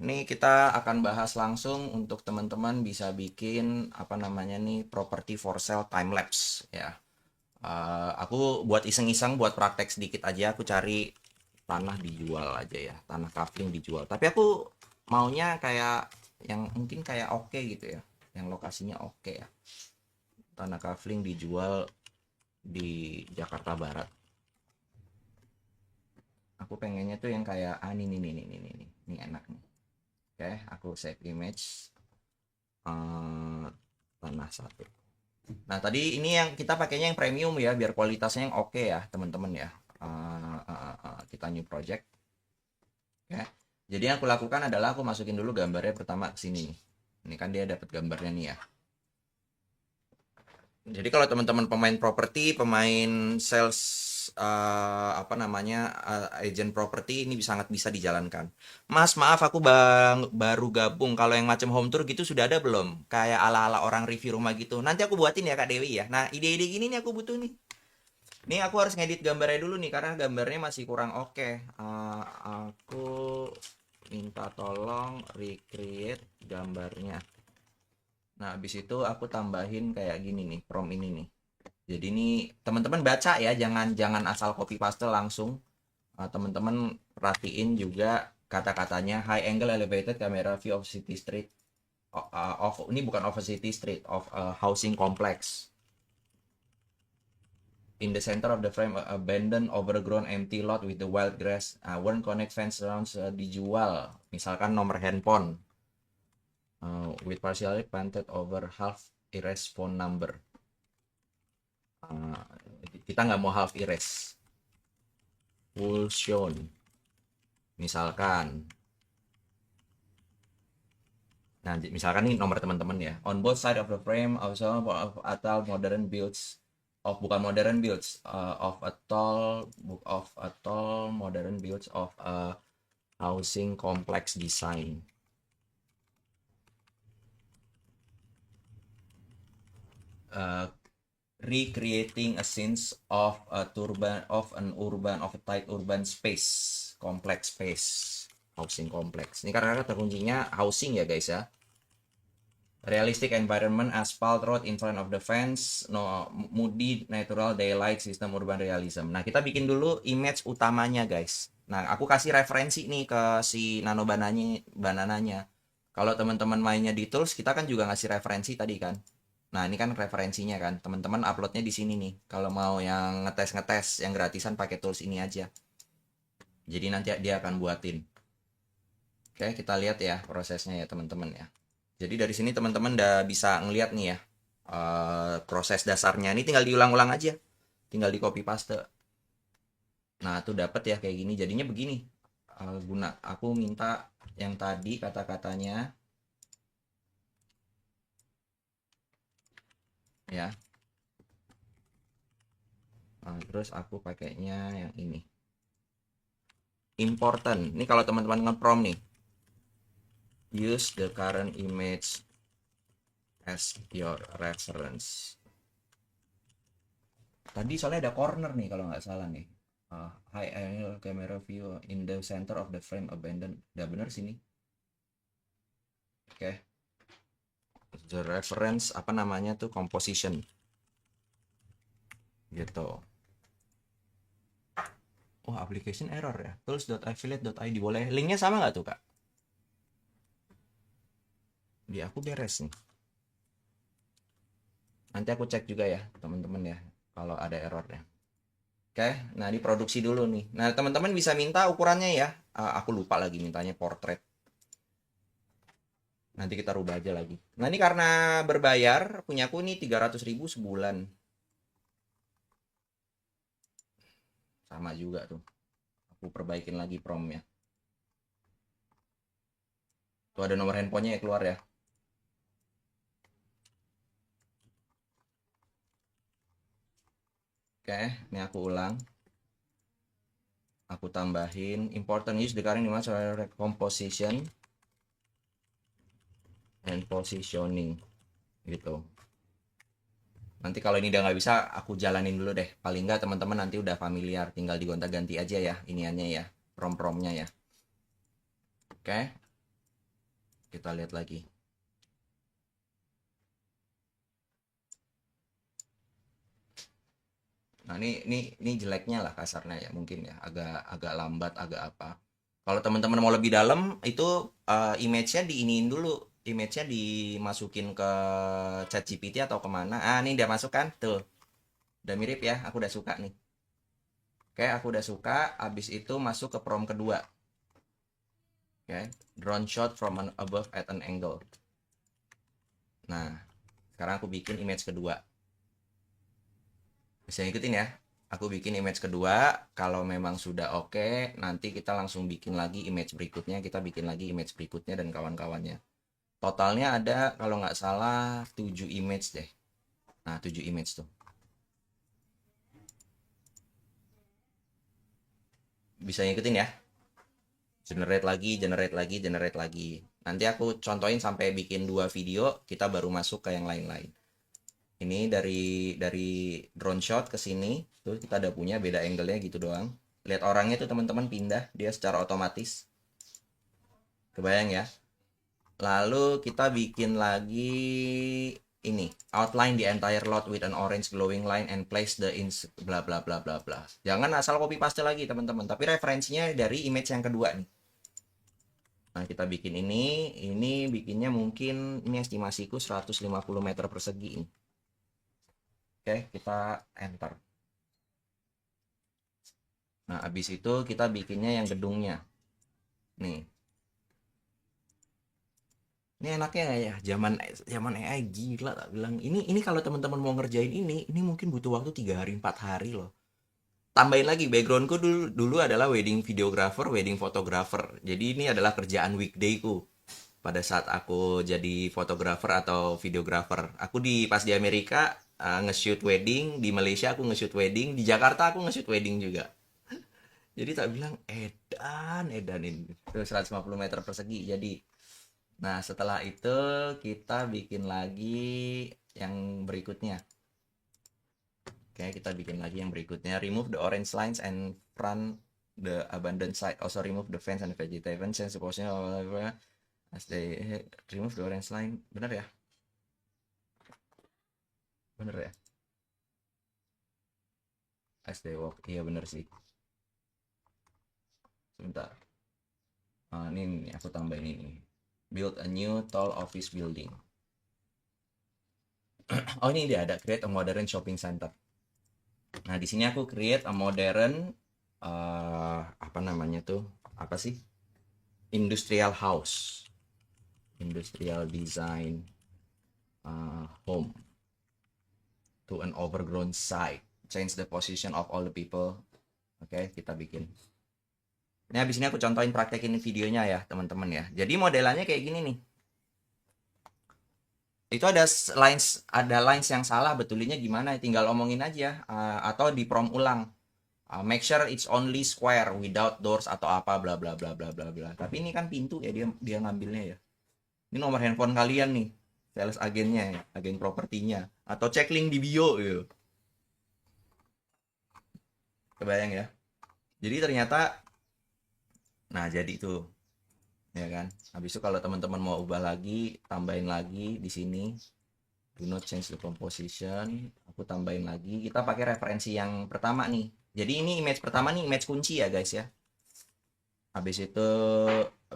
Nih kita akan bahas langsung untuk teman-teman bisa bikin apa namanya nih property for sale time lapse ya. Aku buat iseng-iseng buat praktek sedikit aja aku cari tanah dijual aja ya, tanah kafling dijual. Tapi aku maunya kayak yang mungkin kayak oke gitu ya, yang lokasinya oke ya. Tanah kafling dijual di Jakarta Barat. Aku pengennya tuh yang kayak ini enak nih. Oke, aku save image eh, tanah satu. Nah, tadi ini yang kita pakainya yang premium ya, biar kualitasnya yang oke ya, teman-teman ya. Kita new project. Oke. Jadi yang aku lakukan adalah aku masukin dulu gambarnya pertama ke sini. Ini kan dia dapat gambarnya nih ya. Jadi kalau teman-teman pemain properti, pemain sales apa namanya agent properti ini sangat bisa dijalankan. Mas, maaf aku baru gabung. Kalau yang macam home tour gitu sudah ada belum? Kayak ala-ala orang review rumah gitu. Nanti aku buatin ya Kak Dewi ya. Nah, ide-ide gini nih aku butuh nih. Nih aku harus ngedit gambarnya dulu nih karena gambarnya masih kurang oke. Aku minta tolong recreate gambarnya. Nah, habis itu aku tambahin kayak gini nih, prompt ini nih. Jadi ini teman-teman baca ya, jangan jangan asal copy paste langsung. Teman-teman perhatiin juga kata-katanya high angle elevated camera view of city street. Of ini bukan of a city street, of a housing complex. In the center of the frame, abandoned, overgrown, empty lot with the wild grass. One connect fence surrounds dijual. Misalkan nomor handphone. With partially painted over half erase phone number. Uh, kita nggak mau half erase. Full shown. Misalkan. Nah, misalkan ini nomor teman-teman ya. On both side of the frame, also atau modern builds bukan modern builds of a tall modern builds of a housing complex design. Uh, Recreating a sense of a tight urban space, complex space, housing complex. Ini karena kata kuncinya housing ya guys ya. Realistic environment, asphalt road in front of the fence, no moody natural daylight system urban realism. Nah, kita bikin dulu image utamanya, guys. Nah, aku kasih referensi nih ke si Nano Banananya. Kalau teman-teman mainnya di tools, kita kan juga ngasih referensi tadi kan. Nah, ini kan referensinya kan. Teman-teman uploadnya di sini nih. Kalau mau yang ngetes-ngetes, yang gratisan pakai tools ini aja. Jadi nanti dia akan buatin. Oke, kita lihat ya prosesnya ya teman-teman ya. Jadi dari sini teman-teman udah bisa ngeliat nih ya proses dasarnya. Ini tinggal diulang-ulang aja, tinggal di copy paste. Nah tuh dapat ya kayak gini. Jadinya begini. Aku minta yang tadi kata-katanya ya. Terus aku pakainya yang ini. Important. Ini kalau teman-teman nge-prompt nih. Use the current image as your reference. Tadi soalnya ada corner nih kalau nggak salah nih. High angle camera view in the center of the frame abandoned. Udah bener sini. Oke. Okay. The reference apa namanya tuh composition. Gitu. Oh, application error ya. Tools.affiliate.id boleh. Linknya sama nggak tuh, Kak? Di aku beres nih. Nanti aku cek juga ya, teman-teman ya, kalau ada errornya. Oke, nah diproduksi dulu nih. Nah, teman-teman bisa minta ukurannya ya. Aku lupa lagi mintanya portrait. Nanti kita rubah aja lagi. Nah, ini karena berbayar, punyaku ini 300.000 sebulan. Sama juga tuh. Aku perbaikin lagi promnya. Tuh ada nomor handphonenya ya keluar ya. Oke, ini aku ulang. Aku tambahin important use the current image composition and positioning gitu. Nanti kalau ini udah nggak bisa, aku jalanin dulu deh. Paling nggak teman-teman nanti udah familiar, tinggal digonta-ganti aja ya iniannya ya, prom-promnya ya. Oke. Kita lihat lagi. Nah, ini jeleknya lah kasarnya ya, mungkin ya, agak lambat, agak apa. Kalau teman-teman mau lebih dalam, itu image-nya diiniin dulu, image-nya dimasukin ke ChatGPT atau kemana. Ah, ini udah masuk kan? Tuh, udah mirip ya, aku udah suka nih. Oke, aku udah suka. Abis itu masuk ke prompt kedua. Oke, drone shot from above at an angle. Nah, sekarang aku bikin image kedua. Bisa ikutin ya. Aku bikin image kedua. Kalau memang sudah oke, nanti kita langsung bikin lagi image berikutnya. Kita bikin lagi image berikutnya dan kawan-kawannya. Totalnya ada kalau nggak salah 7 image deh. Nah, 7 image tuh. Bisa ngikutin ya. Generate lagi, generate lagi, generate lagi. Nanti aku contohin sampai bikin 2 video, kita baru masuk ke yang lain-lain. Ini dari drone shot ke sini, tuh kita udah punya beda angle-nya gitu doang. Lihat orangnya tuh teman-teman pindah, dia secara otomatis. Kebayang ya? Lalu kita bikin lagi ini, outline the entire lot with an orange glowing line and place the bla bla bla bla bla. Jangan asal copy paste lagi teman-teman, tapi referensinya dari image yang kedua nih. Nah, kita bikin ini bikinnya mungkin ini estimasiku 150 meter persegi ini. Oke, kita enter. Nah, habis itu kita bikinnya yang gedungnya. Nih. Ini enaknya ya, zaman zaman AI gila tak bilang. Ini kalau teman-teman mau ngerjain ini mungkin butuh waktu 3 hari 4 hari loh. Tambahin lagi backgroundku dulu adalah wedding videographer, wedding photographer. Jadi ini adalah kerjaan weekdayku pada saat aku jadi fotografer atau videographer. Aku pas di Amerika nge-shoot wedding, di Malaysia aku nge-shoot wedding, di Jakarta aku nge-shoot wedding juga. Jadi tak bilang edan ini. Terus 150 meter persegi. Jadi nah, setelah itu kita bikin lagi yang berikutnya. Oke, kita bikin lagi yang berikutnya. Remove the orange lines and front the abandoned site. Also remove the fence and vegetation. Change the position as they remove the orange line. Bener ya? Bener ya? As they walk. Iya bener sih. Sebentar. Ini aku tambahin ini. Build a new tall office building. Oh, ini dia ada create a modern shopping center. Nah, di sini aku create a modern apa namanya tuh? Apa sih? Industrial house. Industrial design home to an overgrown site. Change the position of all the people. Oke, kita bikin. Ini habis ini aku contohin praktekin videonya ya, teman-teman ya. Jadi modelannya kayak gini nih. Itu ada lines yang salah, betulinnya gimana? Tinggal omongin aja atau di prompt ulang. Make sure it's only square without doors atau apa bla bla bla bla bla bla. Tapi ini kan pintu ya, dia ngambilnya ya. Ini nomor handphone kalian nih, sales agennya ya, agen propertinya, atau cek link di bio gitu. Kebayang ya. Jadi ternyata, nah jadi itu, ya kan. Habis itu kalau teman-teman mau ubah lagi, tambahin lagi di sini. Do not change the composition. Aku tambahin lagi. Kita pakai referensi yang pertama nih. Jadi ini image pertama nih, image kunci ya guys ya. Habis itu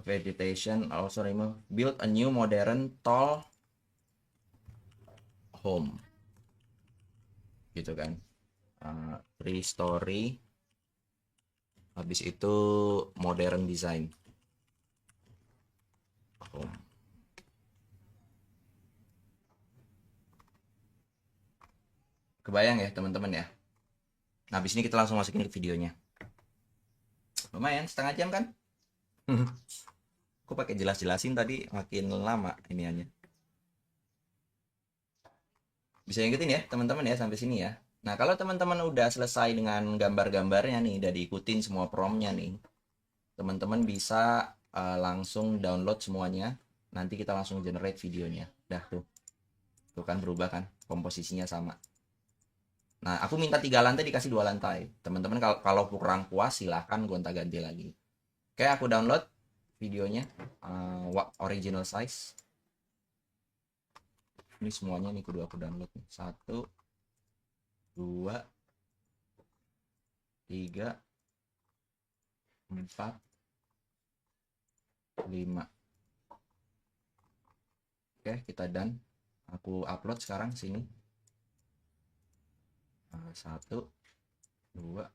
vegetation also remove. Build a new modern tall home. Gitu kan. 3 story. Habis itu modern design home. Kebayang ya teman-teman ya. Nah, habis ini kita langsung masukin ke videonya. Lumayan, setengah jam kan? Aku pakai jelas-jelasin tadi makin lama ini hanya. Bisa ngikutin ya teman-teman ya sampai sini ya. Nah, kalau teman-teman udah selesai dengan gambar-gambarnya nih, udah diikutin semua promnya nih, teman-teman bisa langsung download semuanya. Nanti kita langsung generate videonya. Dah tuh. Tuh kan berubah kan, komposisinya sama. Nah, aku minta 3 lantai dikasih 2 lantai. Teman-teman kalau kurang puas silahkan gonta-ganti lagi. Oke, aku download videonya, original size. Ini semuanya nih kudu aku download nih. 1, 2, 3, 4, 5. Oke, kita done. Aku upload sekarang sini. 1, 2,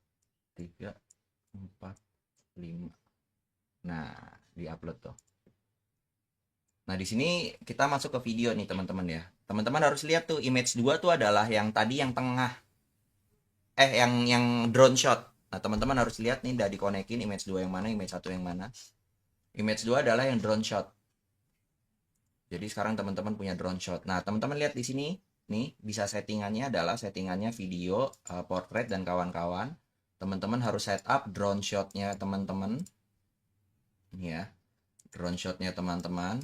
3, 4, 5. Nah, di-upload tuh. Nah, di sini kita masuk ke video nih, teman-teman ya. Teman-teman harus lihat tuh, image 2 tuh adalah yang tadi yang tengah. Yang drone shot. Nah, teman-teman harus lihat nih, udah dikonekin image 2 yang mana, image 1 yang mana. Image 2 adalah yang drone shot. Jadi sekarang teman-teman punya drone shot. Nah, teman-teman lihat di sini, nih bisa settingannya adalah settingannya video, portrait dan kawan-kawan. Teman-teman harus setup drone shotnya teman-teman. Ini ya, drone shotnya teman-teman.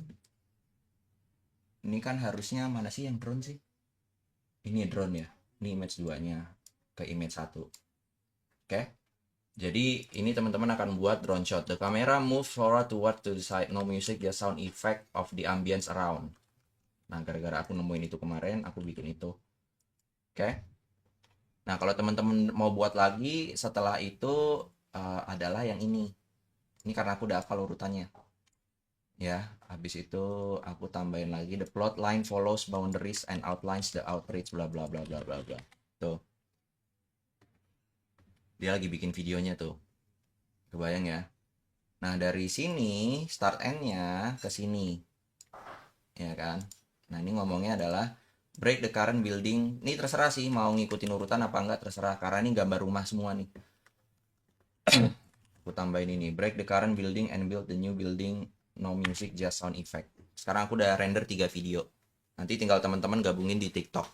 Ini kan harusnya mana sih yang drone sih? Ini drone ya. Ini image 2-nya ke image 1. Oke. Jadi ini teman-teman akan buat drone shot. The camera moves forward toward to the side. No music, just sound effect of the ambience around. Nah, gara-gara aku nemuin itu kemarin, aku bikin itu. Oke. Nah, kalau teman-teman mau buat lagi setelah itu adalah yang ini. Ini karena aku udah hafal urutannya. Ya, habis itu aku tambahin lagi the plot line follows boundaries and outlines the outreach bla bla bla bla bla bla. Tuh. Dia lagi bikin videonya tuh. Kebayang ya? Nah, dari sini start end-nya ke sini. Ya kan? Nah, ini ngomongnya adalah break the current building. Ini terserah sih mau ngikutin urutan apa enggak, terserah karena ini gambar rumah semua nih. Aku tambahin ini, break the current building and build the new building, no music, just sound effect. Sekarang aku udah render 3 video. Nanti tinggal teman-teman gabungin di TikTok.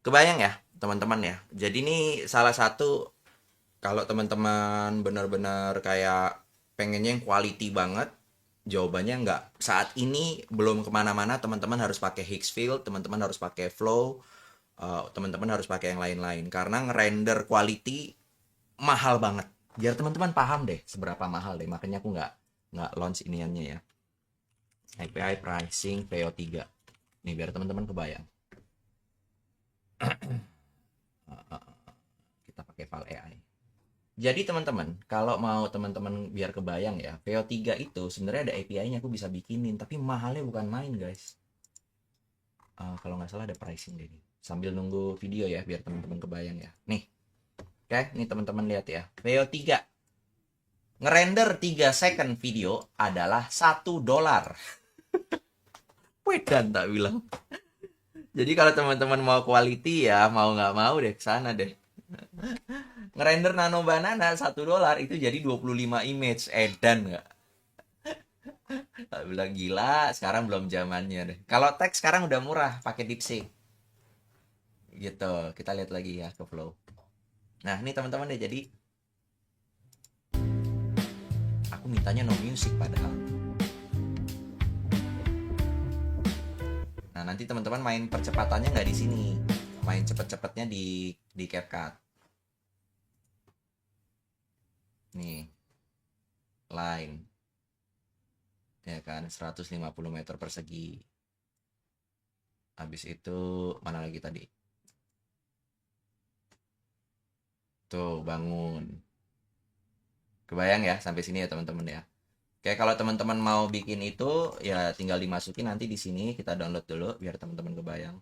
Kebayang ya, teman-teman ya. Jadi ini salah satu kalau teman-teman benar-benar kayak pengennya yang quality banget, jawabannya enggak. Saat ini belum kemana-mana, teman-teman harus pakai Higgsfield, teman-teman harus pakai Flow, teman-teman harus pakai yang lain-lain. Karena ngerender quality mahal banget. Biar teman-teman paham deh seberapa mahal deh. Makanya aku nggak launch iniannya ya. API pricing PO3. Nih biar teman-teman kebayang. Kita pakai file AI. Jadi teman-teman, kalau mau teman-teman biar kebayang ya, VO3 itu sebenarnya ada API-nya aku bisa bikinin, tapi mahalnya bukan main guys. Kalau nggak salah ada pricing deh nih. Sambil nunggu video ya, biar teman-teman kebayang ya. Nih, oke, nih teman-teman lihat ya. VO3 ngerender 3 second video adalah $1. Wedan tak bilang. Jadi kalau teman-teman mau quality ya, mau nggak mau deh ke sana deh. Ngerender nano banana $1 itu jadi 25 image. Edan nggak? Tak bilang gila, sekarang belum zamannya deh. Kalau teks sekarang udah murah, pakai DeepSeek. Gitu, kita lihat lagi ya ke flow. Nah, ini teman-teman deh, jadi aku mintanya no music padahal. Nah, nanti teman-teman main percepatannya nggak di sini. Main cepet-cepetnya di CapCut. Nih. Line. Ya kan, 150 meter persegi. Habis itu mana lagi tadi? Tuh, bangun. Kebayang ya sampai sini ya teman-teman ya. Oke, kalau teman-teman mau bikin itu ya tinggal dimasukin nanti di sini kita download dulu biar teman-teman kebayang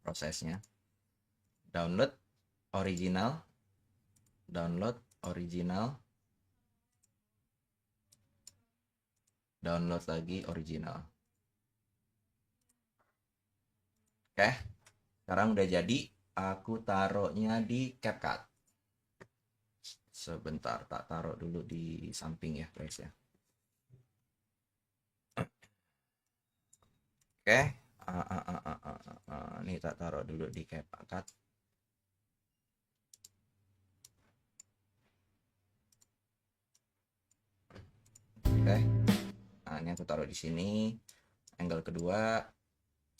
prosesnya. Download original. Download original. Download lagi original. Oke. Sekarang udah jadi, aku taruhnya di CapCut. Sebentar, tak taruh dulu di samping ya guys ya. Oke. Nih tak taruh dulu di CapCut. Oke. Nah, ini aku taruh di sini. Angle kedua,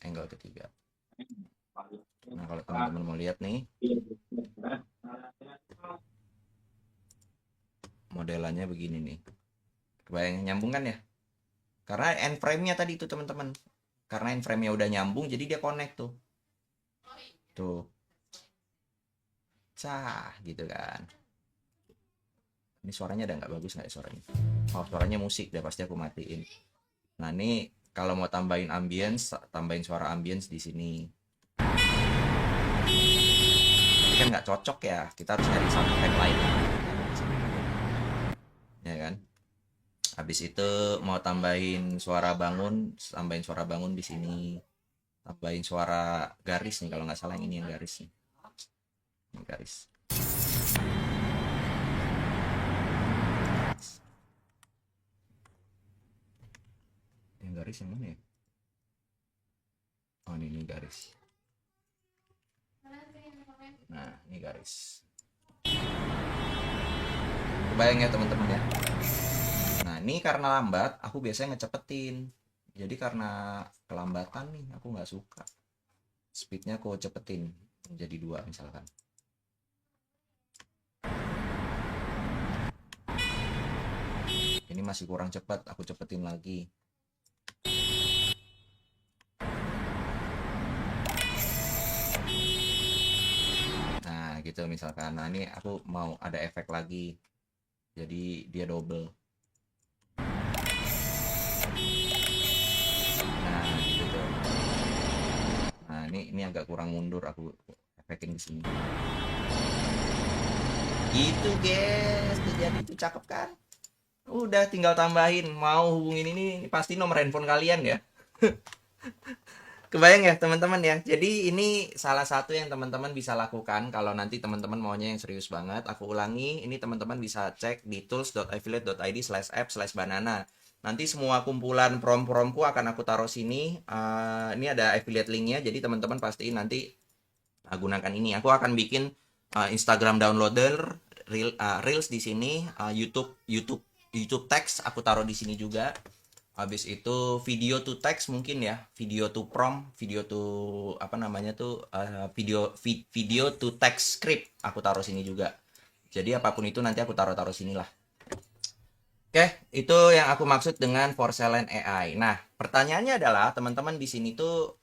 angle ketiga. Nah, kalau teman-teman mau lihat nih, modelannya begini nih. Kebayang nyambung kan ya? Karena end frame-nya tadi itu teman-teman. Karena end frame-nya udah nyambung, jadi dia connect tuh. Tuh. Cah, gitu kan. Ini suaranya ada nggak bagus nggak ya suaranya? Oh, suaranya musik, udah pasti aku matiin. Nah, ini kalau mau tambahin ambience, tambahin suara ambience di sini. Ini kan nggak cocok ya, kita harus nyari sound effect lain. Ya kan? Habis itu mau tambahin suara bangun di sini. Tambahin suara garis nih kalau nggak salah yang ini yang garis nih. Ini garis. Yang garis yang mana ya? Oh, ini garis. Nah, ini garis. Kebayang ya teman-teman ya. Nah, ini karena lambat, aku biasanya ngecepetin. Jadi karena kelambatan nih, aku nggak suka. Speednya aku cepetin jadi 2 misalkan. Ini masih kurang cepat, aku cepetin lagi. Nah, gitu misalkan. Nah, ini aku mau ada efek lagi. Jadi dia double. Nah, gitu. Nah, ini agak kurang mundur, aku efekin di sini. Gitu, guys. Jadi itu cakep kan? Udah tinggal tambahin. Mau hubungin ini pasti nomor handphone kalian ya. Kebayang ya teman-teman ya. Jadi ini salah satu yang teman-teman bisa lakukan kalau nanti teman-teman maunya yang serius banget. Aku ulangi, ini teman-teman bisa cek di tools.affiliate.id/app/banana. Nanti semua kumpulan prom-promku akan aku taruh sini. Ini ada affiliate linknya, jadi teman-teman pastiin nanti gunakan ini. Aku akan bikin Instagram downloader, Reels di sini, YouTube text aku taruh di sini juga. Habis itu video to text mungkin ya, video to prompt, video to apa namanya tuh video to text script aku taruh sini juga. Jadi apapun itu nanti aku taruh sini lah. Oke, itu yang aku maksud dengan porcelain AI. Nah, pertanyaannya adalah teman-teman di sini tuh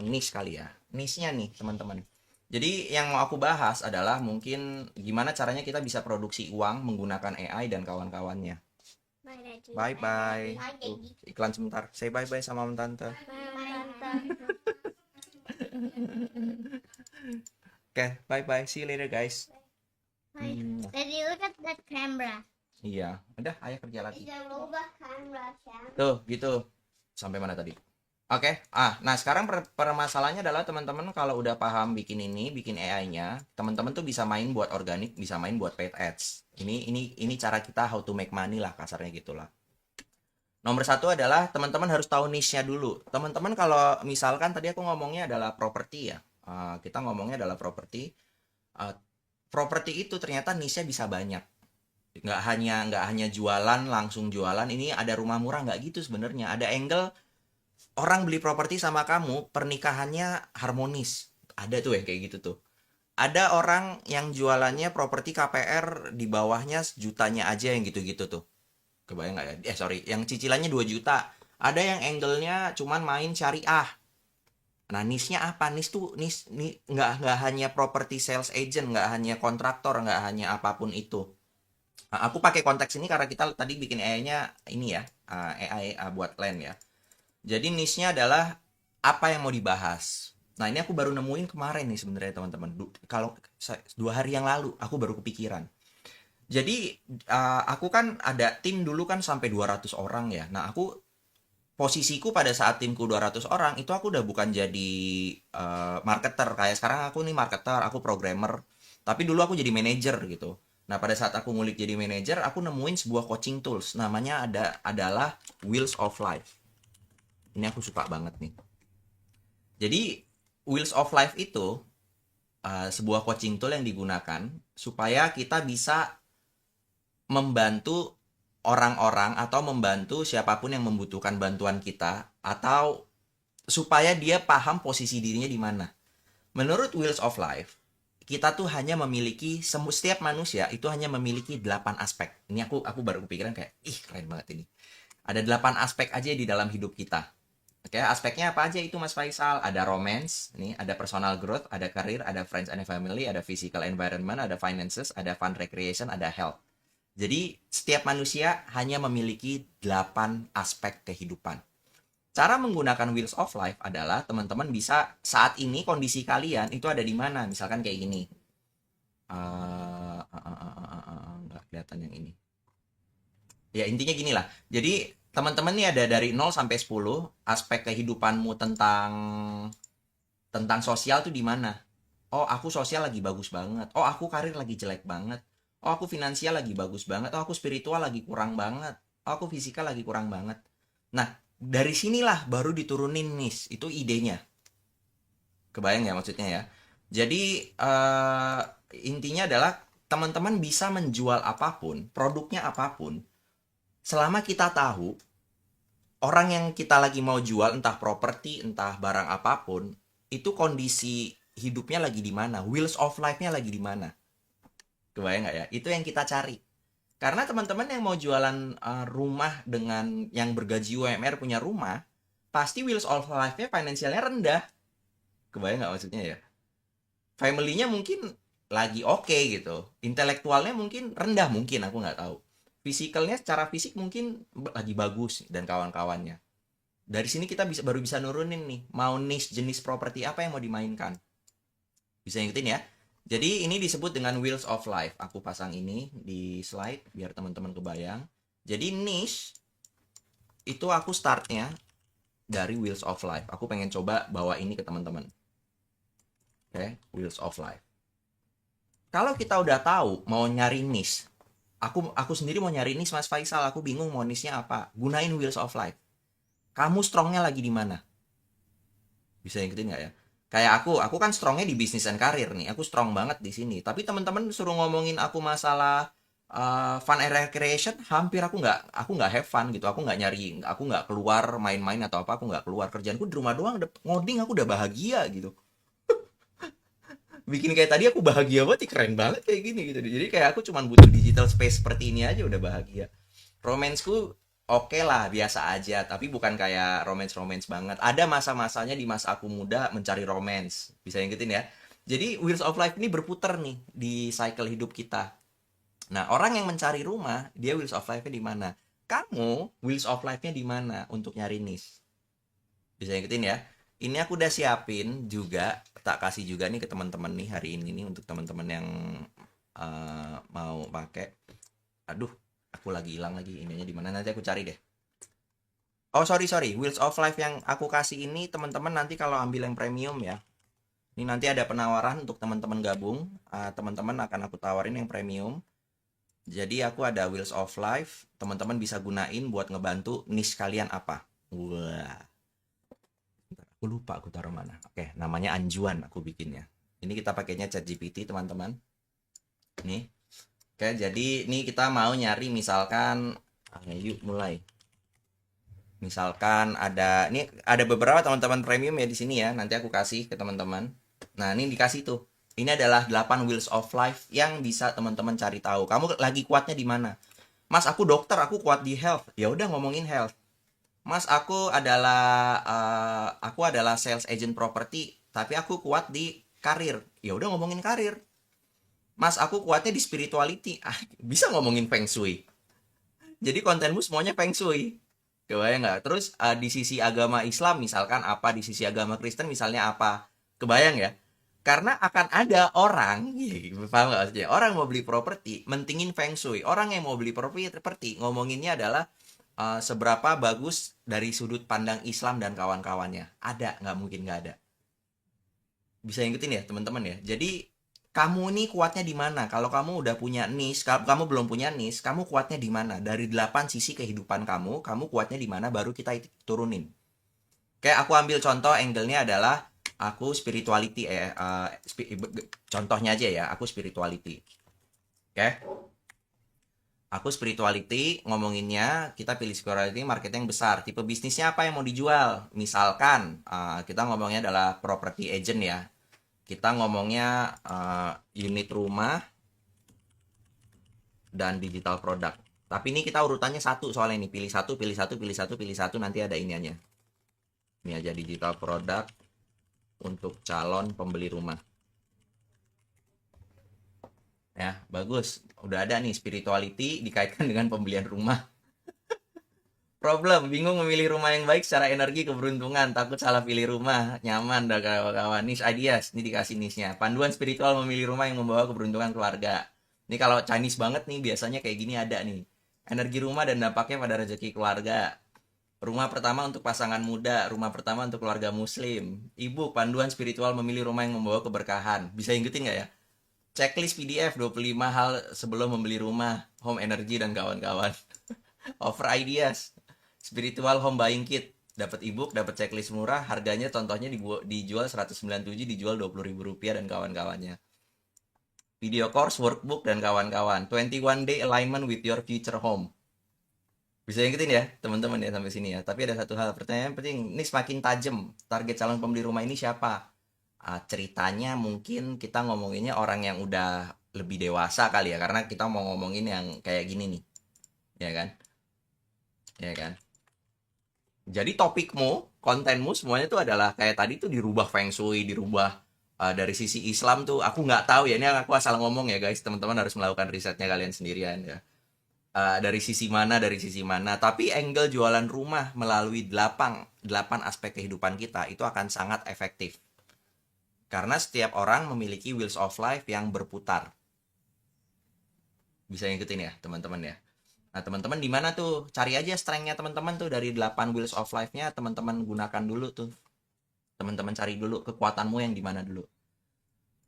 niche kali ya. Niche-nya nih, teman-teman. Jadi yang mau aku bahas adalah mungkin gimana caranya kita bisa produksi uang menggunakan AI dan kawan-kawannya. Bye bye. Iklan sebentar. Say bye bye sama Om Tante. Oke, bye bye. See you later guys. Daddy, look at that camera. Iya, udah ayah kerja lagi. Jangan lupa camera, Sam. Tuh, gitu. Sampai mana tadi? Oke. Nah sekarang permasalahannya adalah teman-teman kalau udah paham bikin AI-nya, teman-teman tuh bisa main buat organik, bisa main buat paid ads. Ini cara kita how to make money lah kasarnya gitulah. Nomor satu adalah teman-teman harus tahu niche-nya dulu. Teman-teman kalau misalkan tadi aku ngomongnya adalah properti ya. Kita ngomongnya adalah properti. Properti itu ternyata niche-nya bisa banyak. Nggak hanya jualan, langsung jualan. Ini ada rumah murah nggak gitu sebenarnya. Ada angle orang beli properti sama kamu, pernikahannya harmonis. Ada tuh yang kayak gitu tuh. Ada orang yang jualannya properti KPR di bawahnya jutanya aja yang gitu-gitu tuh. Kebayang nggak ya? Yang cicilannya 2 juta. Ada yang angle-nya cuman main syariah. Nah, niche-nya apa? Niche nggak hanya property sales agent, nggak hanya kontraktor, nggak hanya apapun itu. Nah, aku pakai konteks ini karena kita tadi bikin AI-nya ini ya, AI buat land ya. Jadi niche-nya adalah apa yang mau dibahas. Nah, ini aku baru nemuin kemarin nih sebenarnya teman-teman. Kalau 2 hari yang lalu aku baru kepikiran. Jadi aku kan ada tim dulu kan sampai 200 orang ya. Nah, posisiku pada saat timku 200 orang itu aku udah bukan jadi marketer. Kayak sekarang aku nih marketer, aku programmer. Tapi dulu aku jadi manajer gitu. Nah, pada saat aku ngulik jadi manajer, aku nemuin sebuah coaching tools. Namanya adalah Wheels of Life. Ini aku suka banget nih. Jadi Wheels of Life itu sebuah coaching tool yang digunakan supaya kita bisa membantu orang-orang atau membantu siapapun yang membutuhkan bantuan kita atau supaya dia paham posisi dirinya di mana. Menurut Wheels of Life, kita tuh hanya memiliki, setiap manusia itu hanya memiliki 8 aspek. Ini aku baru kepikiran kayak, ih keren banget ini. Ada 8 aspek aja di dalam hidup kita. Oke, aspeknya apa aja itu Mas Faisal? Ada romance, nih, ada personal growth, ada career, ada friends and family, ada physical environment, ada finances, ada fun recreation, ada health. Jadi, setiap manusia hanya memiliki 8 aspek kehidupan. Cara menggunakan Wheels of Life adalah teman-teman bisa saat ini kondisi kalian itu ada di mana. Misalkan kayak gini. Nggak kelihatan yang ini. Ya intinya gini lah. Jadi teman-teman nih ada dari 0 sampai 10 aspek kehidupanmu tentang sosial tuh di mana? Oh, aku sosial lagi bagus banget. Oh, aku karir lagi jelek banget. Oh, aku finansial lagi bagus banget. Oh, aku spiritual lagi kurang banget. Oh, aku fisikal lagi kurang banget. Nah, dari sinilah baru diturunin niche. Itu idenya. Kebayang ya maksudnya ya? Jadi, intinya adalah teman-teman bisa menjual apapun, produknya apapun, selama kita tahu orang yang kita lagi mau jual, entah properti, entah barang apapun, itu kondisi hidupnya lagi di mana, wheels of life-nya lagi di mana. Kebayang nggak ya? Itu yang kita cari. Karena teman-teman yang mau jualan rumah dengan yang bergaji UMR punya rumah, pasti wheels of life-nya finansialnya rendah. Kebayang nggak maksudnya ya? Family-nya mungkin lagi oke gitu. Intelektualnya mungkin rendah mungkin, aku nggak tahu. Fisikalnya secara fisik mungkin lagi bagus dan kawan-kawannya. Dari sini kita baru bisa nurunin nih, mau niche jenis properti apa yang mau dimainkan. Bisa ngikutin ya. Jadi ini disebut dengan Wheels of Life. Aku pasang ini di slide biar teman-teman kebayang. Jadi niche itu aku startnya dari Wheels of Life. Aku pengen coba bawa ini ke teman-teman. Oke, Wheels of Life. Kalau kita udah tahu mau nyari niche, aku sendiri mau nyari niche Mas Faisal, aku bingung mau niche-nya apa. Gunain Wheels of Life. Kamu strongnya lagi di mana? Bisa ngikutin nggak ya? Kayak aku kan strongnya di bisnis dan karir nih. Aku strong banget di sini. Tapi teman-teman suruh ngomongin aku masalah fun and recreation, hampir aku nggak have fun gitu. Aku nggak nyari, aku nggak keluar main-main atau apa. Aku nggak keluar, kerjaanku di rumah doang. Ngoding aku udah bahagia gitu. Bikin kayak tadi aku bahagia banget, keren banget kayak gini gitu. Jadi kayak aku cuman butuh digital space seperti ini aja udah bahagia. Romansku oke lah, biasa aja, tapi bukan kayak romance banget. Ada masa-masanya di masa aku muda mencari romance, bisa ngikutin ya. Jadi Wheels of Life ini berputar nih di cycle hidup kita. Nah, orang yang mencari rumah, dia Wheels of Life-nya di mana? Kamu Wheels of Life-nya di mana untuk nyari niche? Bisa ngikutin ya. Ini aku udah siapin juga, tak kasih juga nih ke teman-teman nih hari ini nih untuk teman-teman yang mau pakai. Aduh, aku lagi hilang lagi ininya di mana, nanti aku cari deh. Oh, sorry, Wheels of Life yang aku kasih ini teman-teman nanti kalau ambil yang premium ya. Ini nanti ada penawaran untuk teman-teman gabung. Teman-teman akan aku tawarin yang premium. Jadi aku ada Wheels of Life, teman-teman bisa gunain buat ngebantu niche kalian apa. Wah. Aku lupa aku taruh mana. Oke, namanya Anjuan aku bikinnya. Ini kita pakainya ChatGPT, teman-teman. Nih. Oke, jadi ini kita mau nyari misalkan, yuk mulai. Misalkan ini ada beberapa teman-teman premium ya di sini ya. Nanti aku kasih ke teman-teman. Nah, ini dikasih tuh. Ini adalah 8 Wheels of Life yang bisa teman-teman cari tahu. Kamu lagi kuatnya di mana? Mas, aku dokter, aku kuat di health. Ya udah ngomongin health. Mas, aku adalah sales agent property, tapi aku kuat di karir. Ya udah ngomongin karir. Mas, aku kuatnya di spirituality. Bisa ngomongin feng shui. Jadi kontenmu semuanya feng shui. Kebayang nggak? Terus di sisi agama Islam misalkan apa, di sisi agama Kristen misalnya apa. Kebayang ya? Karena akan ada orang, paham nggak maksudnya? Orang mau beli properti, mentingin feng shui. Orang yang mau beli properti, ngomonginnya adalah seberapa bagus dari sudut pandang Islam dan kawan-kawannya. Ada, nggak mungkin nggak ada. Bisa ngikutin ya teman-teman ya. Jadi kamu nih kuatnya di mana? Kalau kamu udah punya niche, kamu belum punya niche, kamu kuatnya di mana? Dari 8 sisi kehidupan kamu kuatnya di mana baru kita turunin. Kayak aku ambil contoh angle-nya adalah aku spirituality contohnya aja ya, aku spirituality. Oke. Aku spirituality, ngomonginnya kita pilih spirituality market yang besar. Tipe bisnisnya apa yang mau dijual? Misalkan kita ngomongnya adalah property agent ya. Kita ngomongnya unit rumah dan digital product. Tapi ini kita urutannya satu soalnya ini. Pilih satu, pilih satu, pilih satu, pilih satu. Nanti ada iniannya. Ini aja digital product untuk calon pembeli rumah. Ya, bagus. Udah ada nih spirituality dikaitkan dengan pembelian rumah. Problem, bingung memilih rumah yang baik secara energi keberuntungan, takut salah pilih rumah, nyaman dah kawan-kawan. Niche ideas, ini dikasih niche-nya. Panduan spiritual memilih rumah yang membawa keberuntungan keluarga. Ini kalau Chinese banget nih, biasanya kayak gini ada nih. Energi rumah dan dampaknya pada rezeki keluarga. Rumah pertama untuk pasangan muda, rumah pertama untuk keluarga muslim. Ibu, panduan spiritual memilih rumah yang membawa keberkahan. Bisa ingetin nggak ya? Checklist PDF 25 hal sebelum membeli rumah, home energy dan kawan-kawan. Offer ideas. Spiritual home buying kit. Dapat ebook, dapat checklist murah, harganya contohnya dijual 197, dijual Rp20.000 dan kawan-kawannya. Video course, workbook dan kawan-kawan. 21 day alignment with your future home. Bisa ingetin ya, teman-teman ya sampai sini ya. Tapi ada satu hal, pertanyaan penting, ini semakin tajam. Target calon pembeli rumah ini siapa? Ceritanya mungkin kita ngomonginnya orang yang udah lebih dewasa kali ya, karena kita mau ngomongin yang kayak gini nih. Ya kan? Ya kan? Jadi topikmu, kontenmu semuanya tuh adalah kayak tadi tuh dirubah feng shui, dirubah dari sisi Islam tuh aku nggak tahu ya, ini aku asal ngomong ya guys, teman-teman harus melakukan risetnya kalian sendirian ya. Dari sisi mana, tapi angle jualan rumah melalui 8 aspek kehidupan kita itu akan sangat efektif. Karena setiap orang memiliki wheels of life yang berputar. Bisa ngikutin ya teman-teman ya. Nah, teman-teman di mana tuh? Cari aja strength-nya teman-teman tuh dari 8 wheels of life-nya, teman-teman gunakan dulu tuh. Teman-teman cari dulu kekuatanmu yang di mana dulu.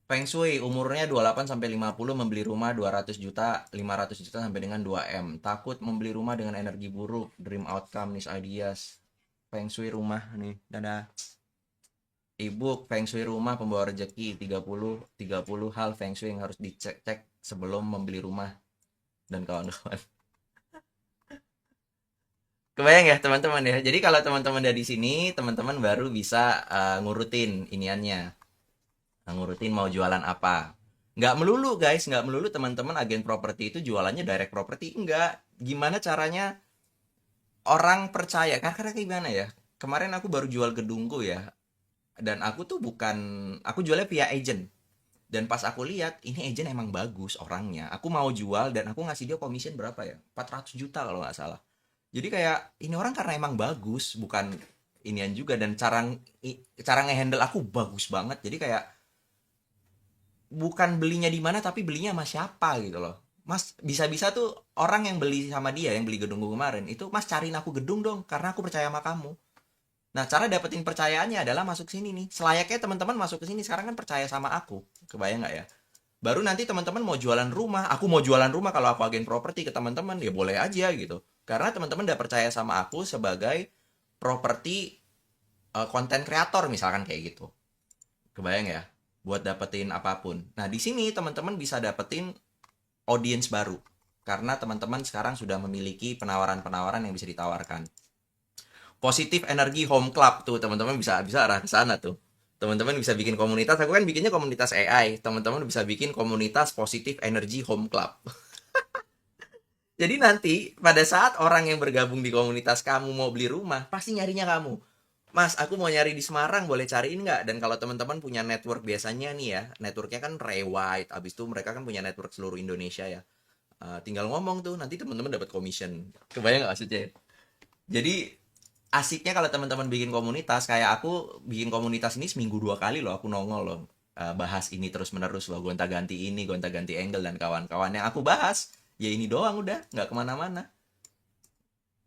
Feng Shui umurnya 28 sampai 50, membeli rumah 200 juta, 500 juta sampai dengan 2M. Takut membeli rumah dengan energi buruk, dream outcome, niche ideas. Feng Shui rumah nih, dadah. Ebook Feng Shui rumah pembawa rezeki 30 hal Feng Shui yang harus dicek sebelum membeli rumah dan kawan-kawan. Kebayang ya teman-teman ya. Jadi kalau teman-teman dari sini, teman-teman baru bisa ngurutin iniannya. Ngurutin mau jualan apa. Nggak melulu guys, nggak melulu teman-teman agen properti itu jualannya direct property. Enggak. Gimana caranya orang percaya? Karena gimana ya? Kemarin aku baru jual gedungku ya. Dan aku tuh aku jualnya via agent. Dan pas aku lihat, ini agent emang bagus orangnya. Aku mau jual dan aku ngasih dia commission berapa ya? 400 juta kalau nggak salah. Jadi kayak ini orang karena emang bagus, bukan inian juga, dan cara ngehandle aku bagus banget. Jadi kayak bukan belinya di mana tapi belinya sama siapa gitu loh. Mas, bisa-bisa tuh orang yang beli sama dia, yang beli gedung kemarin, itu Mas cariin aku gedung dong karena aku percaya sama kamu. Nah, cara dapetin percayaannya adalah masuk sini nih. Selayaknya teman-teman masuk ke sini sekarang kan percaya sama aku. Kebayang nggak ya? Baru nanti teman-teman mau jualan rumah, aku mau jualan rumah kalau aku agen properti ke teman-teman, ya boleh aja gitu. Karena teman-teman udah percaya sama aku sebagai properti konten kreator misalkan kayak gitu. Kebayang ya? Buat dapetin apapun. Nah, di sini teman-teman bisa dapetin audience baru. Karena teman-teman sekarang sudah memiliki penawaran-penawaran yang bisa ditawarkan. Positif energi home club tuh teman-teman bisa arah ke sana tuh. Teman-teman bisa bikin komunitas. Aku kan bikinnya komunitas AI. Teman-teman bisa bikin komunitas positif energi home club. Jadi nanti pada saat orang yang bergabung di komunitas kamu mau beli rumah, pasti nyarinya kamu. Mas, aku mau nyari di Semarang, boleh cariin nggak? Dan kalau teman-teman punya network biasanya nih ya, networknya kan Rewide, abis itu mereka kan punya network seluruh Indonesia ya. Tinggal ngomong tuh, nanti teman-teman dapat commission. Kebayang nggak maksudnya? Jadi asiknya kalau teman-teman bikin komunitas, kayak aku bikin komunitas ini seminggu 2 kali loh, aku nongol loh. Bahas ini terus menerus loh, gonta-ganti ini, gonta-ganti angle dan kawan-kawan yang aku bahas. Ya ini doang udah, nggak kemana-mana.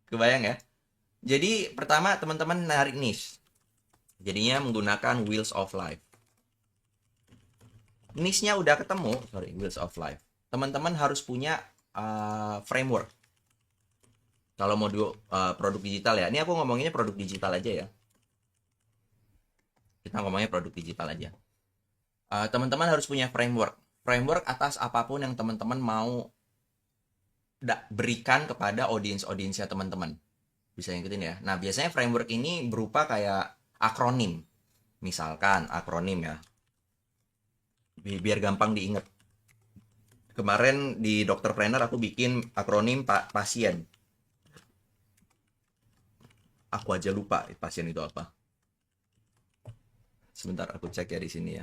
Kebayang ya? Jadi pertama teman-teman narik niche. Jadinya menggunakan wheels of life. Niche-nya udah ketemu, wheels of life. Teman-teman harus punya framework. Kalau mau produk digital ya. Ini aku ngomonginnya produk digital aja ya. Kita ngomongnya produk digital aja. Teman-teman harus punya framework. Framework atas apapun yang teman-teman mau berikan kepada audiensnya teman-teman. Bisa ngikutin ya. Nah, biasanya framework ini berupa kayak akronim. Misalkan akronim ya. biar gampang diingat. Kemarin di Dokter Planner aku bikin akronim pasien. Aku aja lupa pasien itu apa. Sebentar aku cek ya di sini ya.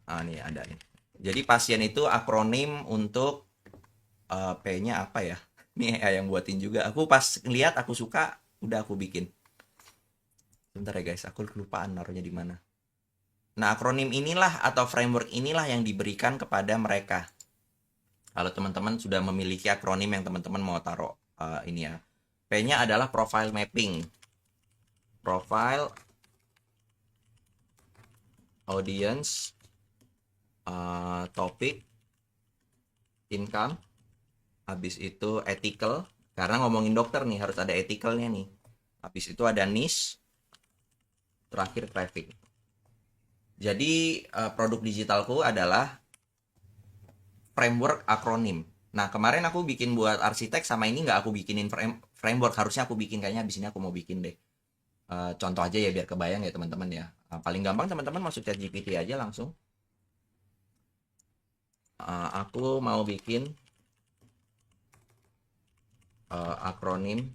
Ah, nih ada nih. Jadi pasien itu akronim untuk P-nya apa ya? Nih yang buatin juga. Aku pas ngeliat aku suka, udah aku bikin. Sebentar ya guys, aku kelupaan naruhnya di mana. Nah, akronim inilah atau framework inilah yang diberikan kepada mereka. Kalau teman-teman sudah memiliki akronim yang teman-teman mau taruh ini ya. P-nya adalah profile mapping. Profile, audience, topik, income, habis itu ethical. Karena ngomongin dokter nih harus ada ethicalnya nih. Habis itu ada niche, terakhir traffic. Jadi produk digitalku adalah framework akronim. Nah, kemarin aku bikin buat arsitek sama ini nggak aku bikinin framework. Harusnya aku bikin, kayaknya abis ini aku mau bikin deh. Contoh aja ya biar kebayang ya teman-teman ya. Paling gampang teman-teman masuk ChatGPT aja langsung. Aku mau bikin akronim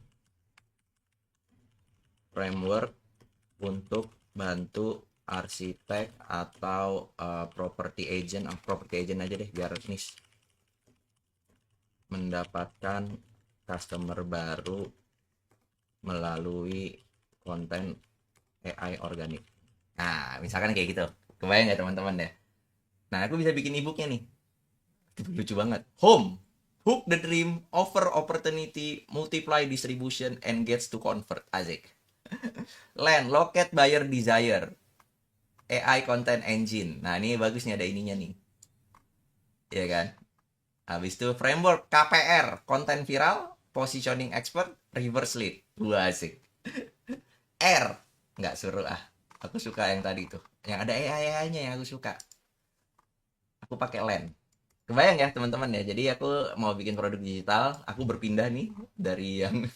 framework untuk bantu arsitek atau property agent aja deh biar nis mendapatkan customer baru melalui konten AI organik. Nah, misalkan kayak gitu. Kebayang ya teman-teman ya? Nah, aku bisa bikin ebooknya nih. Lucu banget. Home. Hook the dream, offer opportunity, multiply distribution, and gets to convert. Asik. Land, locate buyer desire. AI content engine. Nah, ini bagus nih ada ininya nih. Ya kan? Habis itu framework KPR, content viral, positioning expert, reverse lead. Wah, asik. R, nggak suruh ah. Aku suka yang tadi tuh. Yang ada AI-nya yang aku suka. Aku pakai land. Kebayang ya teman-teman ya. Jadi aku mau bikin produk digital, aku berpindah nih dari yang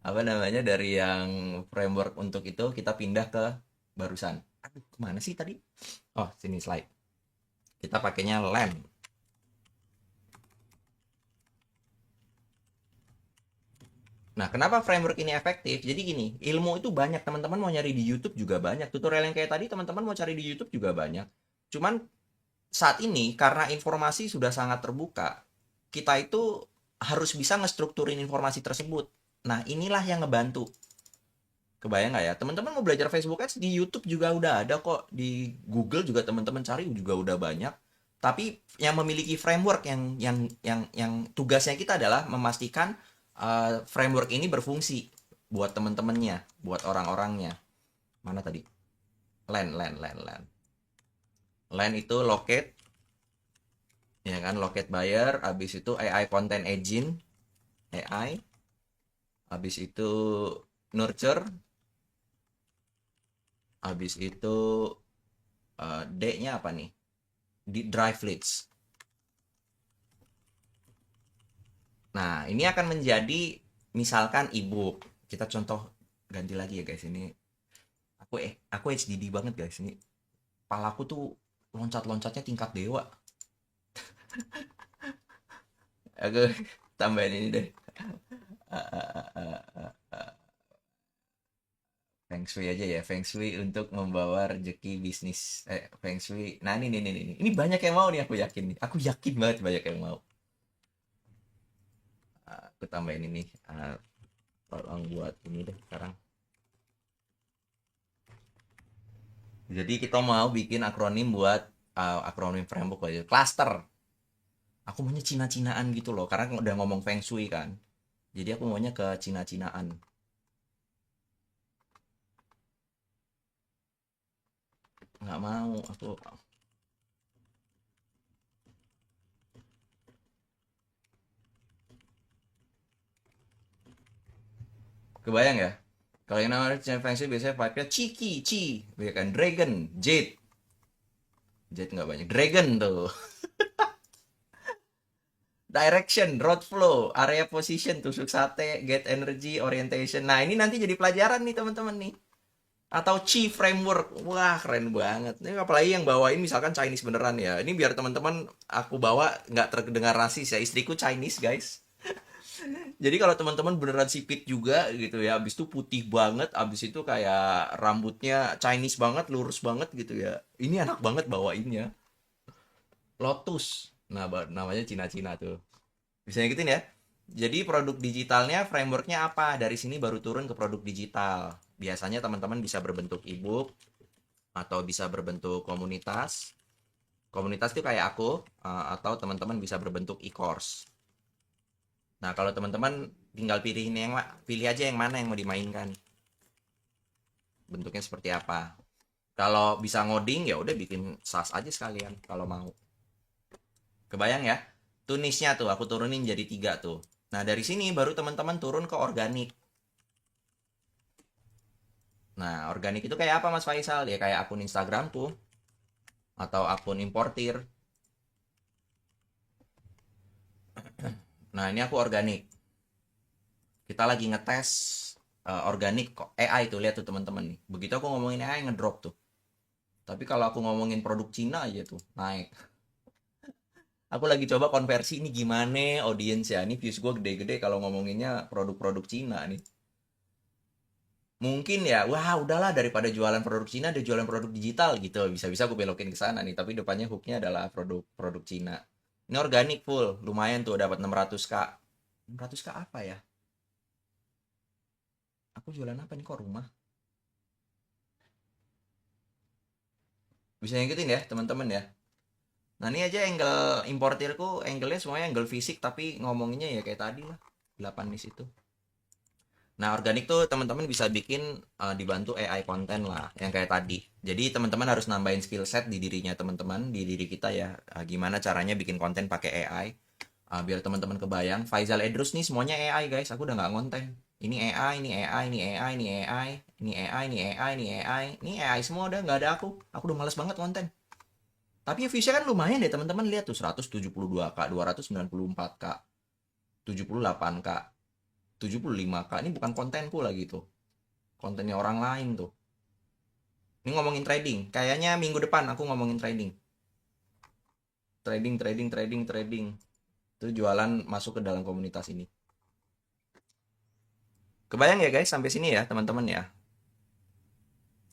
apa namanya dari yang framework untuk itu kita pindah ke barusan. Aduh, kemana sih tadi? Oh, sini slide. Kita pakainya land. Nah, kenapa framework ini efektif? Jadi gini, ilmu itu banyak. Teman-teman mau nyari di YouTube juga banyak. Tutorial yang kayak tadi teman-teman mau cari di YouTube juga banyak. Cuman saat ini karena informasi sudah sangat terbuka, kita itu harus bisa ngestrukturin informasi tersebut. Nah, inilah yang ngebantu. Kebayang nggak ya? Teman-teman mau belajar Facebook Ads di YouTube juga udah ada kok. Di Google juga teman-teman cari juga udah banyak. Tapi yang memiliki framework yang tugasnya kita adalah memastikan framework ini berfungsi buat teman-temannya, buat orang-orangnya. Mana tadi? Land. Land itu locate, ya kan? Locate buyer. Habis itu AI content engine, AI. Habis itu nurture. Habis itu D-nya apa nih? Di drive leads. Nah, ini akan menjadi misalkan ebook. Kita contoh ganti lagi ya guys. Ini aku HDD banget guys. Ini palaku tuh loncat-loncatnya tingkat dewa. Aku tambahin ini deh. Feng Shui aja ya. Feng Shui untuk membawa rezeki bisnis. Feng Shui. Nah, ini. Ini banyak yang mau nih aku yakin nih. Aku yakin banget banyak yang mau. Aku tambahin ini. Tolong buat ini deh sekarang. Jadi kita mau bikin akronim buat akronim framework aja. Cluster. Aku maunya Cina-Cinaan gitu loh. Karena udah ngomong Feng Shui kan. Jadi aku maunya ke Cina-Cinaan. Nggak mau. Aku kebayang ya. Kalau yang namanya Cina Feng Shui biasanya vibe-nya Ciki, Ci. Ya kan? Dragon, Jade. Jade nggak banyak. Dragon tuh. Direction, road flow, area position, tusuk sate, get energy, orientation. Nah, ini nanti jadi pelajaran nih teman-teman nih. Atau Chi Framework. Wah, keren banget. Ini apalagi yang bawain misalkan Chinese beneran ya. Ini biar teman-teman aku bawa nggak terdengar rasis ya. Istriku Chinese, guys. Jadi kalau teman-teman beneran sipit juga gitu ya, abis itu putih banget, abis itu kayak rambutnya Chinese banget, lurus banget gitu ya. Ini enak banget bawainnya. Lotus. Nah, namanya Cina-Cina tuh. Bisa ngikutin ya. Jadi produk digitalnya, frameworknya apa? Dari sini baru turun ke produk digital. Biasanya teman-teman bisa berbentuk ebook atau bisa berbentuk komunitas. Komunitas itu kayak aku, atau teman-teman bisa berbentuk e-course. Nah, kalau teman-teman tinggal pilih aja yang mana yang mau dimainkan. Bentuknya seperti apa. Kalau bisa ngoding ya udah bikin SaaS aja sekalian kalau mau. Kebayang ya? Tunisnya tuh aku turunin jadi 3 tuh. Nah, dari sini baru teman-teman turun ke organik. Nah, organik itu kayak apa Mas Faisal? Ya kayak akun Instagramku atau akun importir. Nah, ini aku organik. Kita lagi ngetes organik kok AI tuh, lihat tuh teman-teman nih. Begitu aku ngomongin AI ngedrop tuh. Tapi kalau aku ngomongin produk Cina aja tuh naik. Aku lagi coba konversi ini gimana audiens ya. Ini views gue gede-gede kalau ngomonginnya produk-produk Cina nih. Mungkin ya, wah udahlah daripada jualan produk Cina ada jualan produk digital gitu. Bisa-bisa aku belokin ke sana nih, tapi depannya hooknya adalah produk-produk Cina. Ini organik full, lumayan tuh dapat 600k. 600k apa ya? Aku jualan apa nih kok rumah? Bisa ngikutin ya teman-teman ya. Nah ini aja angle importirku, angle-nya semuanya angle fisik tapi ngomonginnya ya kayak tadi lah. 8 nis itu. Nah, organik tuh teman-teman bisa bikin dibantu AI konten lah, yang kayak tadi. Jadi teman-teman harus nambahin skill set di dirinya teman-teman, di diri kita ya. Gimana caranya bikin konten pakai AI? Biar teman-teman kebayang. Faisal Edrus nih semuanya AI guys. Aku udah nggak ngonten. Ini AI, ini AI, ini AI, ini AI, ini AI, ini AI, ini AI, ini AI semua udah nggak ada aku. Aku udah males banget konten. Tapi ya views-nya kan lumayan deh teman-teman lihat tuh 172k, 294k, 78k, 75k. Ini bukan kontenku lagi tuh. Kontennya orang lain tuh. Ini ngomongin trading. Kayaknya minggu depan aku ngomongin trading. Trading, trading, trading, trading. Itu jualan masuk ke dalam komunitas ini. Kebayang ya guys sampai sini ya teman-teman ya.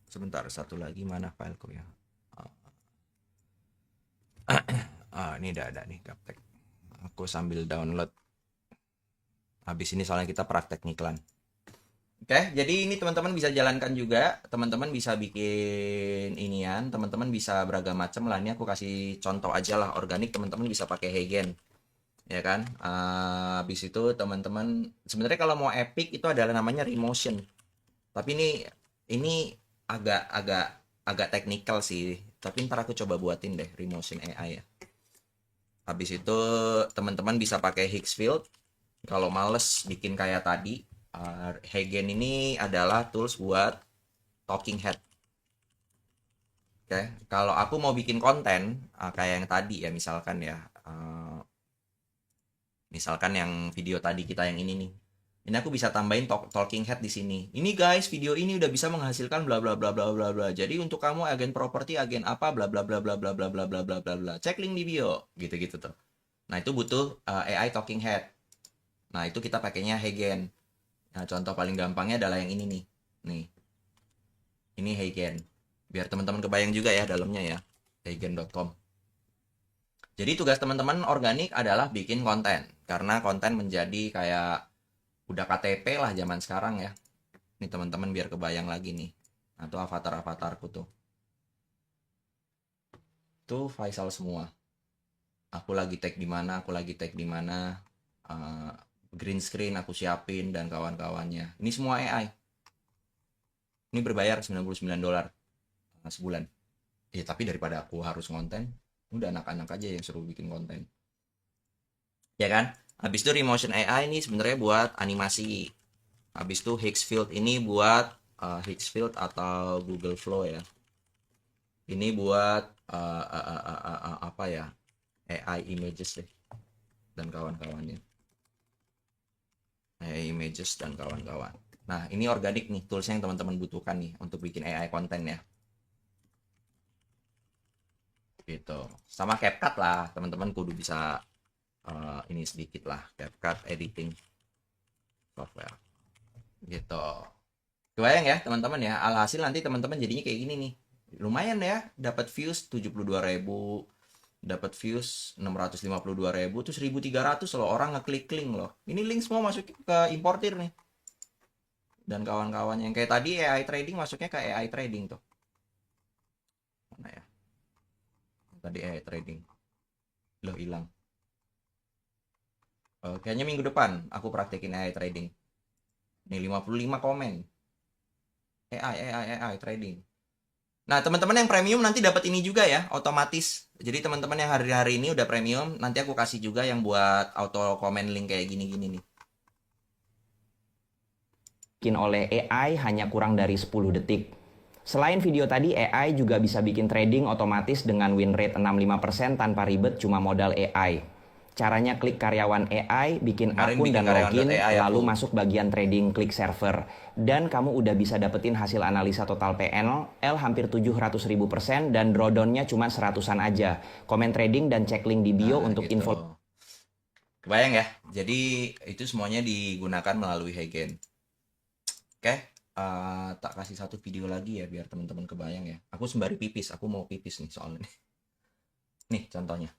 Sebentar, satu lagi mana fileku ya. Ini udah ada nih Gaptek. Aku sambil download. Habis ini soalnya kita praktek ngiklan. Oke, jadi ini teman-teman bisa jalankan juga. Teman-teman bisa bikin inian, teman-teman bisa beragam macam lah. Ini aku kasih contoh aja lah organik, teman-teman bisa pakai Hegen. Ya kan? Habis itu teman-teman sebenarnya kalau mau epic itu adalah namanya Remotion. Tapi ini agak teknikal sih. Tapi ntar aku coba buatin deh Remotion AI ya. Habis itu teman-teman bisa pakai Higgsfield. Kalau males bikin kayak tadi, Hegen ini adalah tools buat talking head. Oke, kalau aku mau bikin konten kayak yang tadi ya, misalkan yang video tadi kita yang ini nih. Ini aku bisa tambahin talking head di sini. Ini guys, video ini udah bisa menghasilkan bla bla bla bla bla bla. Jadi untuk kamu agen properti, agen apa bla bla bla bla bla bla bla bla bla bla bla. Cek link di bio, gitu-gitu tuh. Nah, itu butuh AI talking head. Nah, itu kita pakainya Hegen. Nah, contoh paling gampangnya adalah yang ini nih. Nih. Ini Hegen. Biar teman-teman kebayang juga ya dalamnya ya. Hegen.com. Jadi tugas teman-teman organik adalah bikin konten. Karena konten menjadi kayak udah KTP lah zaman sekarang ya. Ini teman-teman biar kebayang lagi nih. Nah, itu avatar-avatarku tuh. Tuh Faisal semua. Aku lagi tag di mana, aku lagi tag di mana. Green screen aku siapin dan kawan-kawannya. Ini semua AI. Ini berbayar $99 sebulan. Ya tapi daripada aku harus konten, udah anak-anak aja yang suruh bikin konten. Ya kan? Habis itu Remotion AI ini sebenarnya buat animasi. Habis itu Higgsfield ini buat Higgsfield atau Google Flow ya. Ini buat apa ya? AI images deh dan kawan-kawannya. AI images dan kawan-kawan. Nah, ini organik nih, tools yang teman-teman butuhkan nih untuk bikin AI konten ya. Gitu. Sama CapCut lah, teman-teman kudu bisa ini sedikit lah, CapCut editing software. Gitu. Kebayang ya, teman-teman ya. Alhasil nanti teman-teman jadinya kayak gini nih. Lumayan ya, dapat views 72.000, dapat views 652.000, terus 1.300 loh orang ngeklik link loh. Ini link semua masuk ke importir nih. Dan kawan-kawannya yang kayak tadi AI trading masuknya ke AI trading tuh. Mana ya? Tadi AI trading. Loh hilang. Kayaknya minggu depan aku praktekin AI trading. Nih 55 komen. AI trading. Nah, teman-teman yang premium nanti dapat ini juga ya, otomatis. Jadi teman-teman yang hari-hari ini udah premium, nanti aku kasih juga yang buat auto comment link kayak gini-gini nih. Bikin oleh AI hanya kurang dari 10 detik. Selain video tadi, AI juga bisa bikin trading otomatis dengan win rate 65% tanpa ribet cuma modal AI. Caranya klik karyawan AI, bikin Kemarin akun bikin dan karyawan.ai login, aku. lalu masuk bagian trading, klik server. Dan kamu udah bisa dapetin hasil analisa total PNL hampir 700.000% dan drawdownnya cuma 100-an aja. Komen trading dan cek link di bio Nah, untuk gitu. info. Kebayang ya? Jadi itu semuanya digunakan melalui Heygen. Oke, tak kasih satu video lagi ya biar teman-teman kebayang ya. Aku sembari pipis, aku mau pipis nih soalnya. Nih contohnya.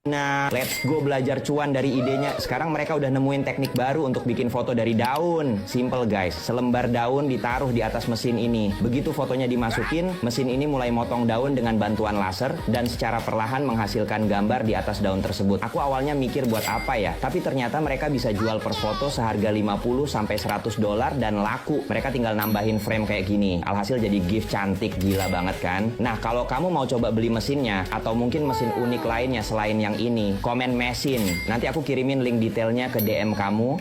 Nah, let's go belajar cuan dari idenya. Sekarang mereka udah nemuin teknik baru untuk bikin foto dari daun. Simple guys, selembar daun ditaruh di atas mesin ini. Begitu fotonya dimasukin, mesin ini mulai motong daun dengan bantuan laser dan secara perlahan menghasilkan gambar di atas daun tersebut. Aku awalnya mikir buat apa ya, tapi ternyata mereka bisa jual per foto seharga 50-100 dolar dan laku. Mereka tinggal nambahin frame kayak gini. Alhasil jadi gift cantik, gila banget kan? Nah, kalau kamu mau coba beli mesinnya atau mungkin mesin unik lainnya selain yang ini, komen mesin. Nanti aku kirimin link detailnya ke DM kamu.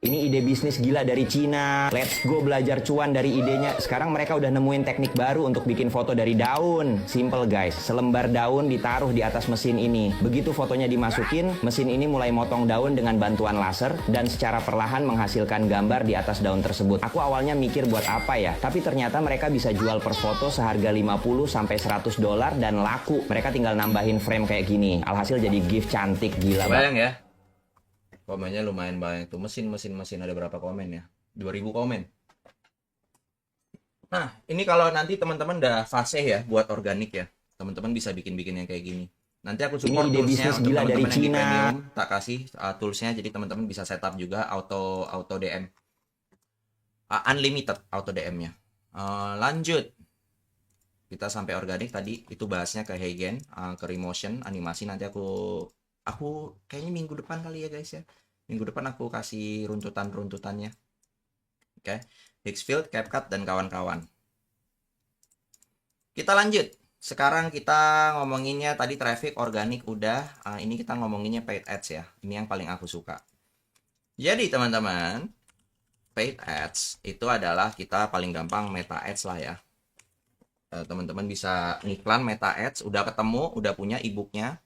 Ini ide bisnis gila dari Cina. Let's go belajar cuan dari idenya. Sekarang mereka udah nemuin teknik baru untuk bikin foto dari daun. Simple guys, selembar daun ditaruh di atas mesin ini. Begitu fotonya dimasukin, mesin ini mulai motong daun dengan bantuan laser dan secara perlahan menghasilkan gambar di atas daun tersebut. Aku awalnya mikir buat apa ya, tapi ternyata mereka bisa jual per foto seharga 50-100 dolar dan laku. Mereka tinggal nambahin frame kayak gini. Alhasil jadi gift cantik, gila banget. Kebayang ya? Komennya lumayan banyak tuh. Mesin ada berapa komen ya? 2000 komen. Nah, ini kalau nanti teman-teman udah fase ya buat organik ya. Teman-teman bisa bikin-bikin yang kayak gini. Nanti aku support Ini ide toolsnya bisnis untuk gila dari teman-teman yang di Cina. premium. Tak kasih toolsnya jadi teman-teman bisa setup juga auto DM. Unlimited auto DM-nya. Lanjut. Kita sampai organik tadi itu bahasnya ke Heygen, ke Remotion, animasi nanti aku kayaknya minggu depan kali ya guys ya. Minggu depan aku kasih runtutannya. Oke. Higgsfield, CapCut dan kawan-kawan. Kita lanjut. Sekarang kita ngomonginnya tadi traffic organik udah, ini kita ngomonginnya paid ads ya. Ini yang paling aku suka. Jadi teman-teman, paid ads itu adalah kita paling gampang meta ads lah ya. Teman-teman bisa ngiklan meta ads, udah ketemu, udah punya e-booknya.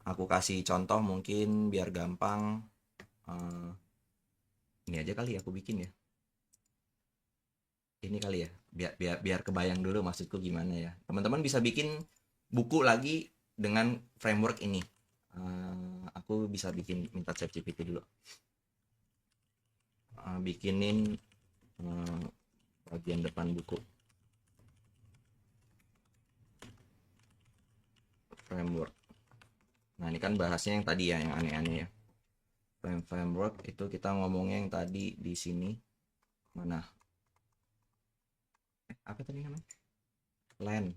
Aku kasih contoh mungkin biar gampang. Ini aja kali ya aku bikin ya. Ini kali ya, biar kebayang dulu maksudku gimana ya. Teman-teman bisa bikin buku lagi dengan framework ini. Aku bisa minta ChatGPT dulu. Bikinin bagian depan buku. Framework. Nah, ini kan bahasnya yang tadi ya, yang aneh-aneh ya. Framework itu kita ngomongnya yang tadi di sini. Mana? Apa tadi namanya? Land.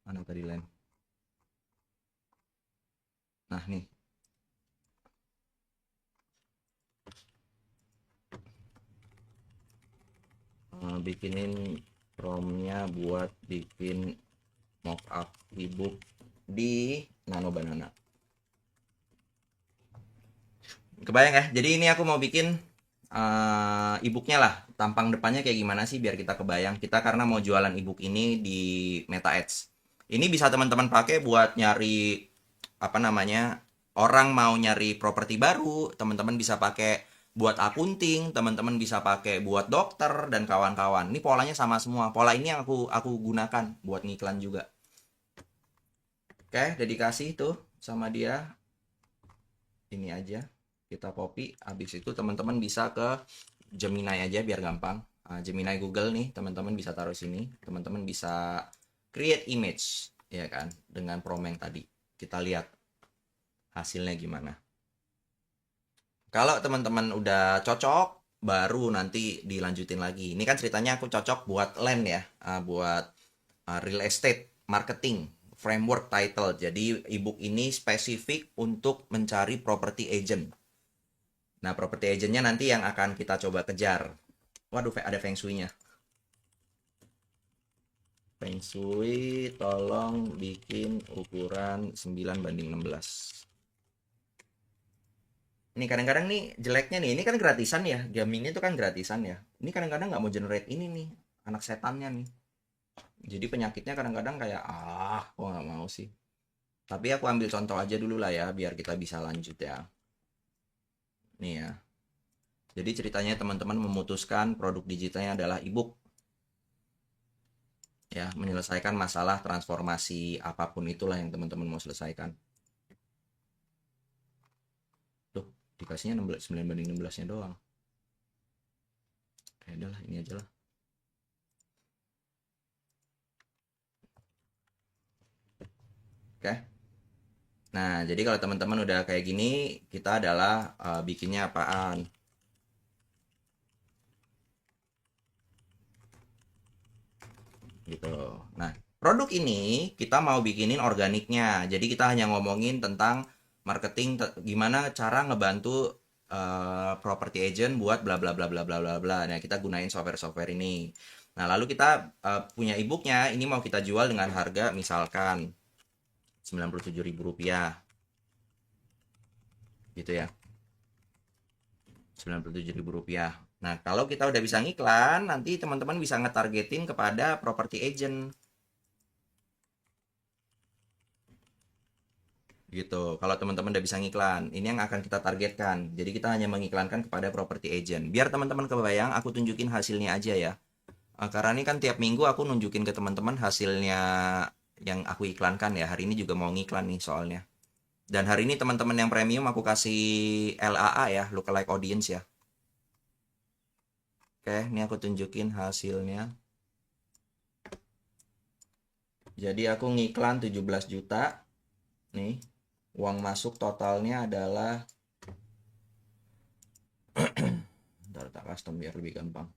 Mana tadi land? Nah, nih. Bikinin promnya buat bikin mockup ebook di Nano Banana. Kebayang ya? Jadi ini aku mau bikin ebooknya lah. Tampang depannya kayak gimana sih biar kita kebayang. Kita karena mau jualan ebook ini di Meta Ads. Ini bisa teman-teman pakai buat nyari apa namanya, orang mau nyari properti baru, teman-teman bisa pakai buat akunting, teman-teman bisa pakai buat dokter dan kawan-kawan. Ini polanya sama semua. Pola ini yang aku gunakan buat ngiklan juga. Oke, dedikasi tuh sama dia. Ini aja kita copy. Habis itu teman-teman bisa ke Gemini aja biar gampang. Gemini Google nih, teman-teman bisa taruh sini. Teman-teman bisa create image, ya kan, dengan prompt yang tadi. Kita lihat hasilnya gimana. Kalau teman-teman udah cocok, baru nanti dilanjutin lagi. Ini kan ceritanya aku cocok buat land ya, buat real estate marketing framework title. Jadi ebook ini spesifik untuk mencari property agent. Nah, property agentnya nanti yang akan kita coba kejar. Waduh, ada feng shui-nya. Feng shui, tolong bikin ukuran 9:16. Ini kadang-kadang nih jeleknya nih, ini kan gratisan ya, gaming itu kan gratisan ya. Ini kadang-kadang nggak mau generate ini nih, anak setannya nih. Jadi penyakitnya kadang-kadang kayak, kok nggak mau sih. Tapi aku ambil contoh aja dulu lah ya, biar kita bisa lanjut ya. Nih ya. Jadi ceritanya teman-teman memutuskan produk digitalnya adalah ebook. Ya, menyelesaikan masalah transformasi apapun itulah yang teman-teman mau selesaikan. Dikasihnya 9:16-nya doang. Ya udahlah, ini aja lah. Oke. Nah, jadi kalau teman-teman udah kayak gini, kita adalah bikinnya apaan? Gitu. Nah, produk ini kita mau bikinin organiknya. Jadi kita hanya ngomongin tentang marketing, gimana cara ngebantu property agent buat bla bla bla bla bla bla bla. Nah, kita gunain software ini. Nah, lalu kita punya e-booknya, ini mau kita jual dengan harga misalkan Rp97.000. Gitu ya. Rp97.000. Nah, kalau kita udah bisa ngiklan, nanti teman-teman bisa ngetargetin kepada property agent. Gitu. Kalau teman-teman udah bisa ngiklan, ini yang akan kita targetkan. Jadi kita hanya mengiklankan kepada property agent. Biar teman-teman kebayang, aku tunjukin hasilnya aja ya. Karena ini kan tiap minggu aku nunjukin ke teman-teman hasilnya yang aku iklankan ya. Hari ini juga mau ngiklan nih soalnya. Dan hari ini teman-teman yang premium aku kasih LAA ya, lookalike audience ya. Oke, ini aku tunjukin hasilnya. Jadi aku ngiklan 17 juta. Nih, uang masuk totalnya adalah Bentar, tak custom biar lebih gampang.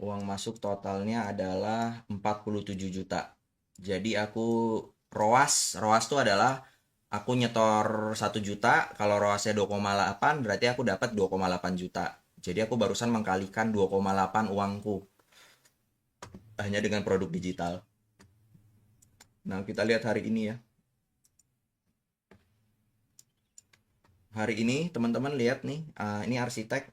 Uang masuk totalnya adalah 47 juta. Jadi aku ROAS tuh adalah aku nyetor 1 juta, kalau ROASnya 2,8 berarti aku dapat 2,8 juta. Jadi aku barusan mengkalikan 2,8 uangku hanya dengan produk digital. Nah, kita lihat hari ini ya. Hari ini teman-teman lihat nih, ini arsitek,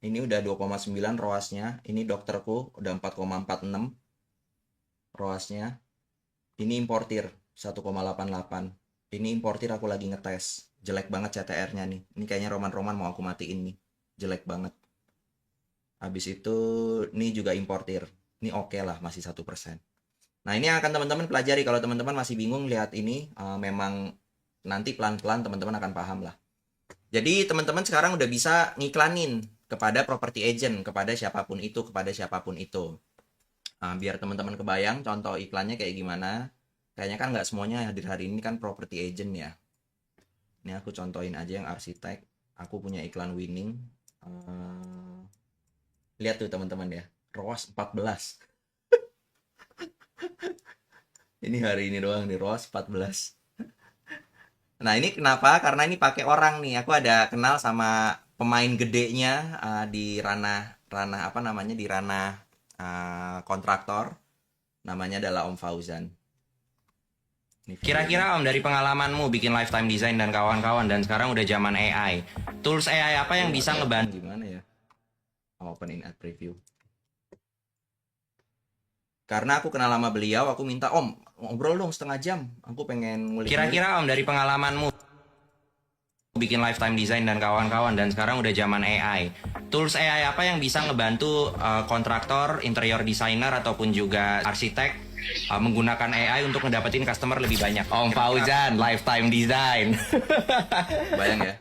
ini udah 2,9 ROAS-nya, ini dokterku udah 4,46 ROAS-nya. Ini importir 1,88. Ini importir aku lagi ngetes. Jelek banget CTR-nya nih. Ini kayaknya roman-roman mau aku matiin nih. Jelek banget. Habis itu ini juga importir. Ini oke lah, masih 1%. Nah, ini yang akan teman-teman pelajari. Kalau teman-teman masih bingung lihat ini, memang nanti pelan-pelan teman-teman akan paham lah. Jadi teman-teman sekarang udah bisa ngiklanin kepada property agent, kepada siapapun itu. Biar teman-teman kebayang contoh iklannya kayak gimana. Kayaknya kan nggak semuanya hadir hari ini kan property agent ya. Ini aku contohin aja yang arsitek. Aku punya iklan winning. Lihat tuh teman-teman ya. ROAS 14. Ini hari ini doang nih, ROAS 14. Nah, ini kenapa? Karena ini pakai orang nih. Aku ada kenal sama pemain gedenya di ranah apa namanya? Di ranah kontraktor. Namanya adalah Om Fauzan. Kira-kira Om, dari pengalamanmu bikin lifetime design dan kawan-kawan, dan sekarang udah zaman AI, tools AI apa yang bisa ngebantu? Gimana ya? Open in ad preview. Karena aku kenal sama beliau, aku minta, Om, ngobrol dong setengah jam. Aku pengen ngulik. Kira-kira Om, dari pengalamanmu bikin lifetime design dan kawan-kawan, dan sekarang udah zaman AI. Tools AI apa yang bisa ngebantu kontraktor, interior designer ataupun juga arsitek menggunakan AI untuk ngedapetin customer lebih banyak? Om Fauzan, lifetime design. Bayang ya.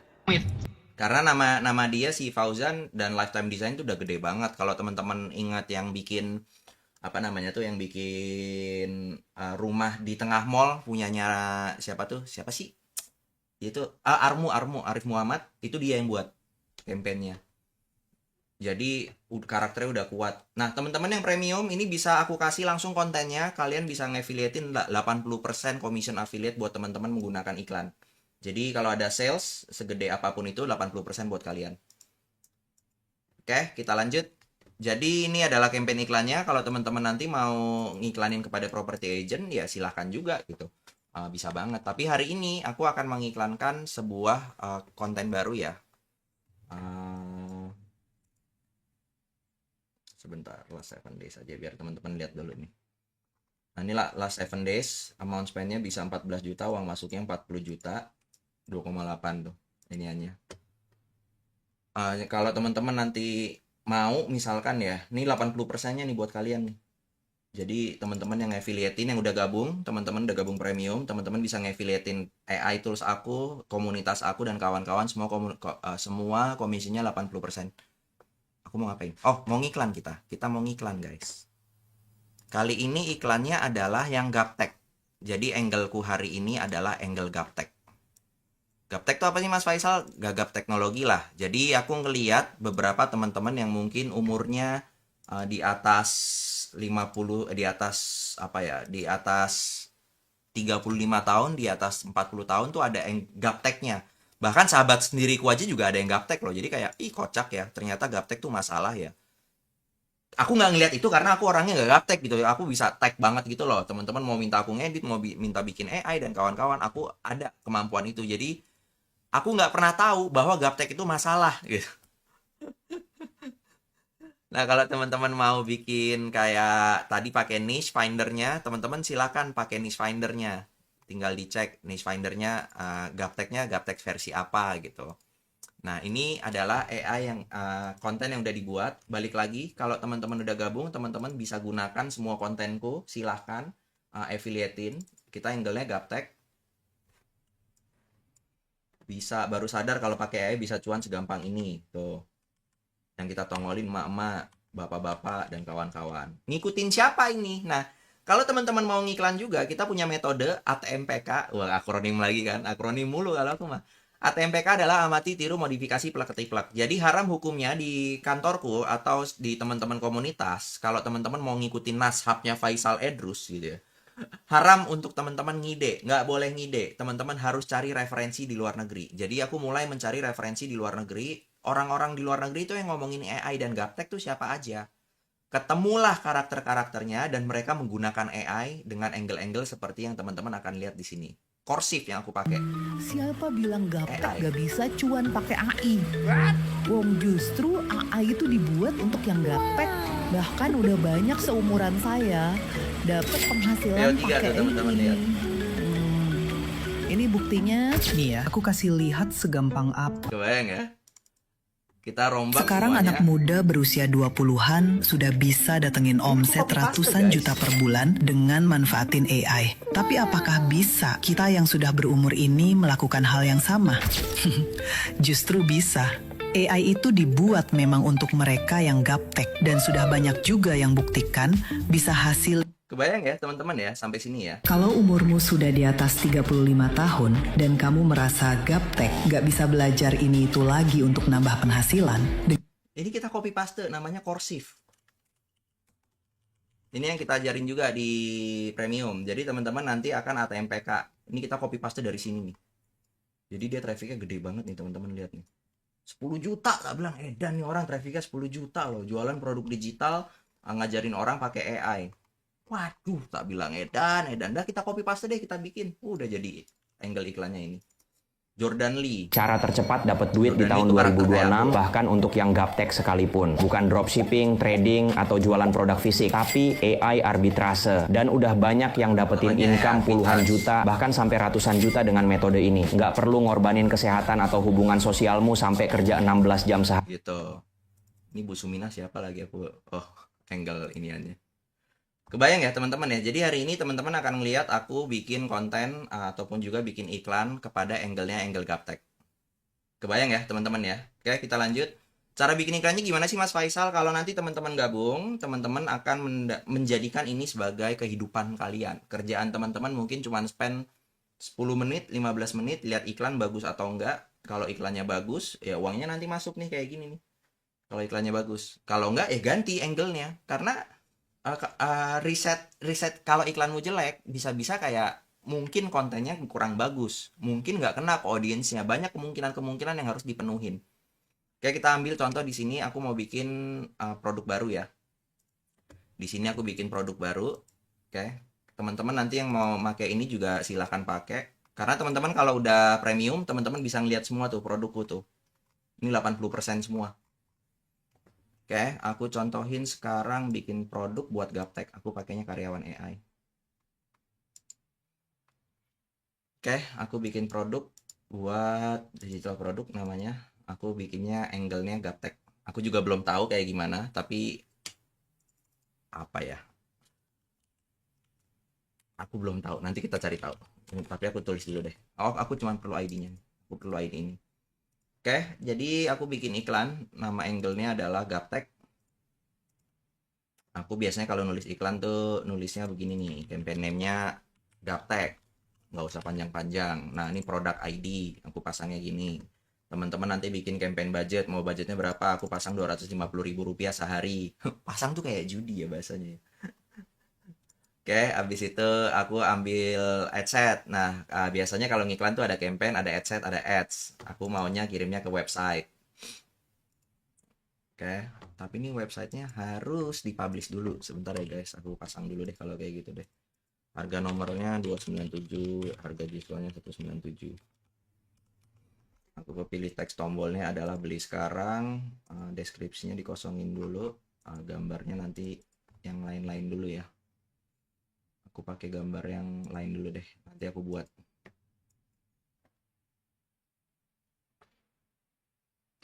Karena nama dia si Fauzan dan lifetime design itu udah gede banget. Kalau teman-teman ingat yang bikin apa namanya tuh, yang bikin rumah di tengah mall punyanya siapa tuh? Siapa sih? Itu Arif Muhammad, itu dia yang buat campaignnya. Jadi karakternya udah kuat. Nah, teman-teman yang premium ini bisa aku kasih langsung kontennya. Kalian bisa nge-affiliatein 80% commission affiliate buat teman-teman menggunakan iklan. Jadi kalau ada sales segede apapun itu 80% buat kalian. Oke, kita lanjut. Jadi ini adalah campaign iklannya. Kalau teman-teman nanti mau ngiklanin kepada property agent, ya silahkan juga gitu. Bisa banget. Tapi hari ini aku akan mengiklankan sebuah konten baru ya. Sebentar, last 7 days aja biar teman-teman lihat dulu nih. Nah, ini last 7 days, amount spend-nya bisa 14 juta, uang masuknya 40 juta, 2,8 tuh iniannya. Kalau teman-teman nanti mau misalkan ya, ini 80%-nya nih buat kalian nih. Jadi teman-teman yang affiliatein, yang udah gabung, teman-teman udah gabung premium, teman-teman bisa nge-affiliatein AI tools aku, komunitas aku dan kawan-kawan, semua komisinya 80%. Aku mau ngapain? Oh, mau ngiklan kita. Kita mau ngiklan, guys. Kali ini iklannya adalah yang gaptek. Jadi angleku hari ini adalah angle gaptek. Gaptek itu apa sih Mas Faisal? Gagap teknologi lah. Jadi aku ngeliat beberapa teman-teman yang mungkin umurnya di atas 50, di atas apa ya? Di atas 35 tahun, di atas 40 tahun tuh ada yang gapteknya. Bahkan sahabat sendiriku aja juga ada yang gaptek loh. Jadi kayak, ih kocak ya. Ternyata gaptek tuh masalah ya. Aku nggak ngeliat itu karena aku orangnya nggak gaptek gitu. Aku bisa tag banget gitu loh. Teman-teman mau minta aku ngedit, mau minta bikin AI dan kawan-kawan, aku ada kemampuan itu. Jadi aku nggak pernah tahu bahwa gaptek itu masalah gitu. Nah, kalau teman-teman mau bikin kayak tadi pakai niche findernya, teman-teman silakan pakai niche findernya. Tinggal dicek niche findernya, gapteknya gaptek versi apa gitu. Nah, ini adalah AI yang konten yang udah dibuat. Balik lagi, kalau teman-teman udah gabung, teman-teman bisa gunakan semua kontenku. Silahkan affiliatein. Kita angle-nya gaptek. Bisa baru sadar kalau pakai AI bisa cuan segampang ini tuh. Yang kita tongolin emak-emak, bapak-bapak dan kawan-kawan. Ngikutin siapa ini? Nah, kalau teman-teman mau ngiklan juga, kita punya metode ATMPK. Wah, akronim lagi kan? Akronim mulu kalau aku mah. ATMPK adalah amati, tiru, modifikasi, plek-ketiplek. Jadi haram hukumnya di kantorku atau di teman-teman komunitas, kalau teman-teman mau ngikutin nashapnya Faisal Edrus gitu ya, haram untuk teman-teman ngide, nggak boleh ngide. Teman-teman harus cari referensi di luar negeri. Jadi aku mulai mencari referensi di luar negeri. Orang-orang di luar negeri itu yang ngomongin AI dan gaptek tuh siapa aja. Ketemulah karakter-karakternya dan mereka menggunakan AI dengan angle-angle seperti yang teman-teman akan lihat di sini. Korsif yang aku pakai. Siapa bilang gaptek gak bisa cuan pakai AI? Wong justru AI itu dibuat untuk yang gaptek. Bahkan udah banyak seumuran saya dapat penghasilan pakai ini. Ini buktinya. Nih ya, aku kasih lihat segampang apa. Kebayang ya? Kita rombak Sekarang semuanya. anak muda berusia 20-an sudah bisa datengin omset ratusan juta per bulan dengan manfaatin AI. Tapi apakah bisa kita yang sudah berumur ini melakukan hal yang sama? Justru bisa. AI itu dibuat memang untuk mereka yang gaptek dan sudah banyak juga yang buktikan bisa hasil. Kebayang ya teman-teman ya sampai sini ya. Kalau umurmu sudah di atas 35 tahun dan kamu merasa gaptek, gak bisa belajar ini itu lagi untuk nambah penghasilan. Ini kita copy paste, namanya Korsif. Ini yang kita ajarin juga di premium. Jadi teman-teman nanti akan ATMPK. Ini kita copy paste dari sini nih. Jadi dia trafficnya gede banget nih teman-teman, lihat nih. 10 juta, tak bilang edan nih orang, trafficnya 10 juta loh. Jualan produk digital, ngajarin orang pakai AI. Waduh, tak bilang edan. Dah kita copy paste deh, kita bikin. Udah jadi angle iklannya ini. Jordan Lee. Cara tercepat dapat duit di Jordan tahun itu karakter kayak 2026, bahkan untuk yang gaptek sekalipun. Bukan dropshipping, trading, atau jualan produk fisik, tapi AI arbitrase. Dan udah banyak yang dapetin Namanya income puluhan arbitrase. juta, bahkan sampai ratusan juta dengan metode ini. Nggak perlu ngorbanin kesehatan atau hubungan sosialmu sampai kerja 16 jam sehari. Gitu. Ini Bu Sumina siapa lagi aku? Oh, angle iniannya. Kebayang ya teman-teman ya. Jadi hari ini teman-teman akan melihat aku bikin konten ataupun juga bikin iklan kepada angle-nya angle gaptek. Kebayang ya teman-teman ya. Oke, kita lanjut. Cara bikin iklannya gimana sih Mas Faisal? Kalau nanti teman-teman gabung, teman-teman akan menjadikan ini sebagai kehidupan kalian. Kerjaan teman-teman mungkin cuma spend 10 menit, 15 menit, lihat iklan bagus atau enggak. Kalau iklannya bagus, ya uangnya nanti masuk nih kayak gini nih. Kalau iklannya bagus. Kalau enggak, ya ganti angle-nya. Karena riset kalau iklanmu jelek, bisa-bisa kayak mungkin kontennya kurang bagus. Mungkin nggak kena ke audiensnya. Banyak kemungkinan yang harus dipenuhin. Kayak kita ambil contoh di sini, aku mau bikin produk baru ya. Di sini aku bikin produk baru. Oke. Teman-teman nanti yang mau pakai ini juga silahkan pakai. Karena teman-teman kalau udah premium, teman-teman bisa ngeliat semua tuh produkku tuh. Ini 80% semua. Oke, aku contohin sekarang bikin produk buat gaptek. Aku pakainya karyawan AI. Oke, aku bikin produk buat digital produk namanya. Aku bikinnya angle-nya gaptek. Aku juga belum tahu kayak gimana, tapi apa ya? Aku belum tahu. Nanti kita cari tahu. Tapi aku tulis dulu deh. Oh, aku cuma perlu ID-nya. Aku perlu ID ini. Oke, jadi aku bikin iklan. Nama angle-nya adalah gaptek. Aku biasanya kalau nulis iklan tuh nulisnya begini nih, campaign name-nya gaptek, nggak usah panjang-panjang. Nah ini produk ID, aku pasangnya gini. Teman-teman nanti bikin campaign budget, mau budgetnya berapa? Aku pasang 250.000 rupiah sehari. Pasang tuh kayak judi ya bahasanya. Oke, abis itu aku ambil adset. Nah, biasanya kalau ngiklan tuh ada campaign, ada adset, ada ads. Aku maunya kirimnya ke website. Oke, tapi ini websitenya harus dipublish dulu. Sebentar ya guys, aku pasang dulu deh kalau kayak gitu deh. Harga nomornya 297, harga diskonnya 197. Aku pilih teks tombolnya adalah beli sekarang, deskripsinya dikosongin dulu, gambarnya nanti yang lain-lain dulu ya. Aku pakai gambar yang lain dulu deh, nanti aku buat.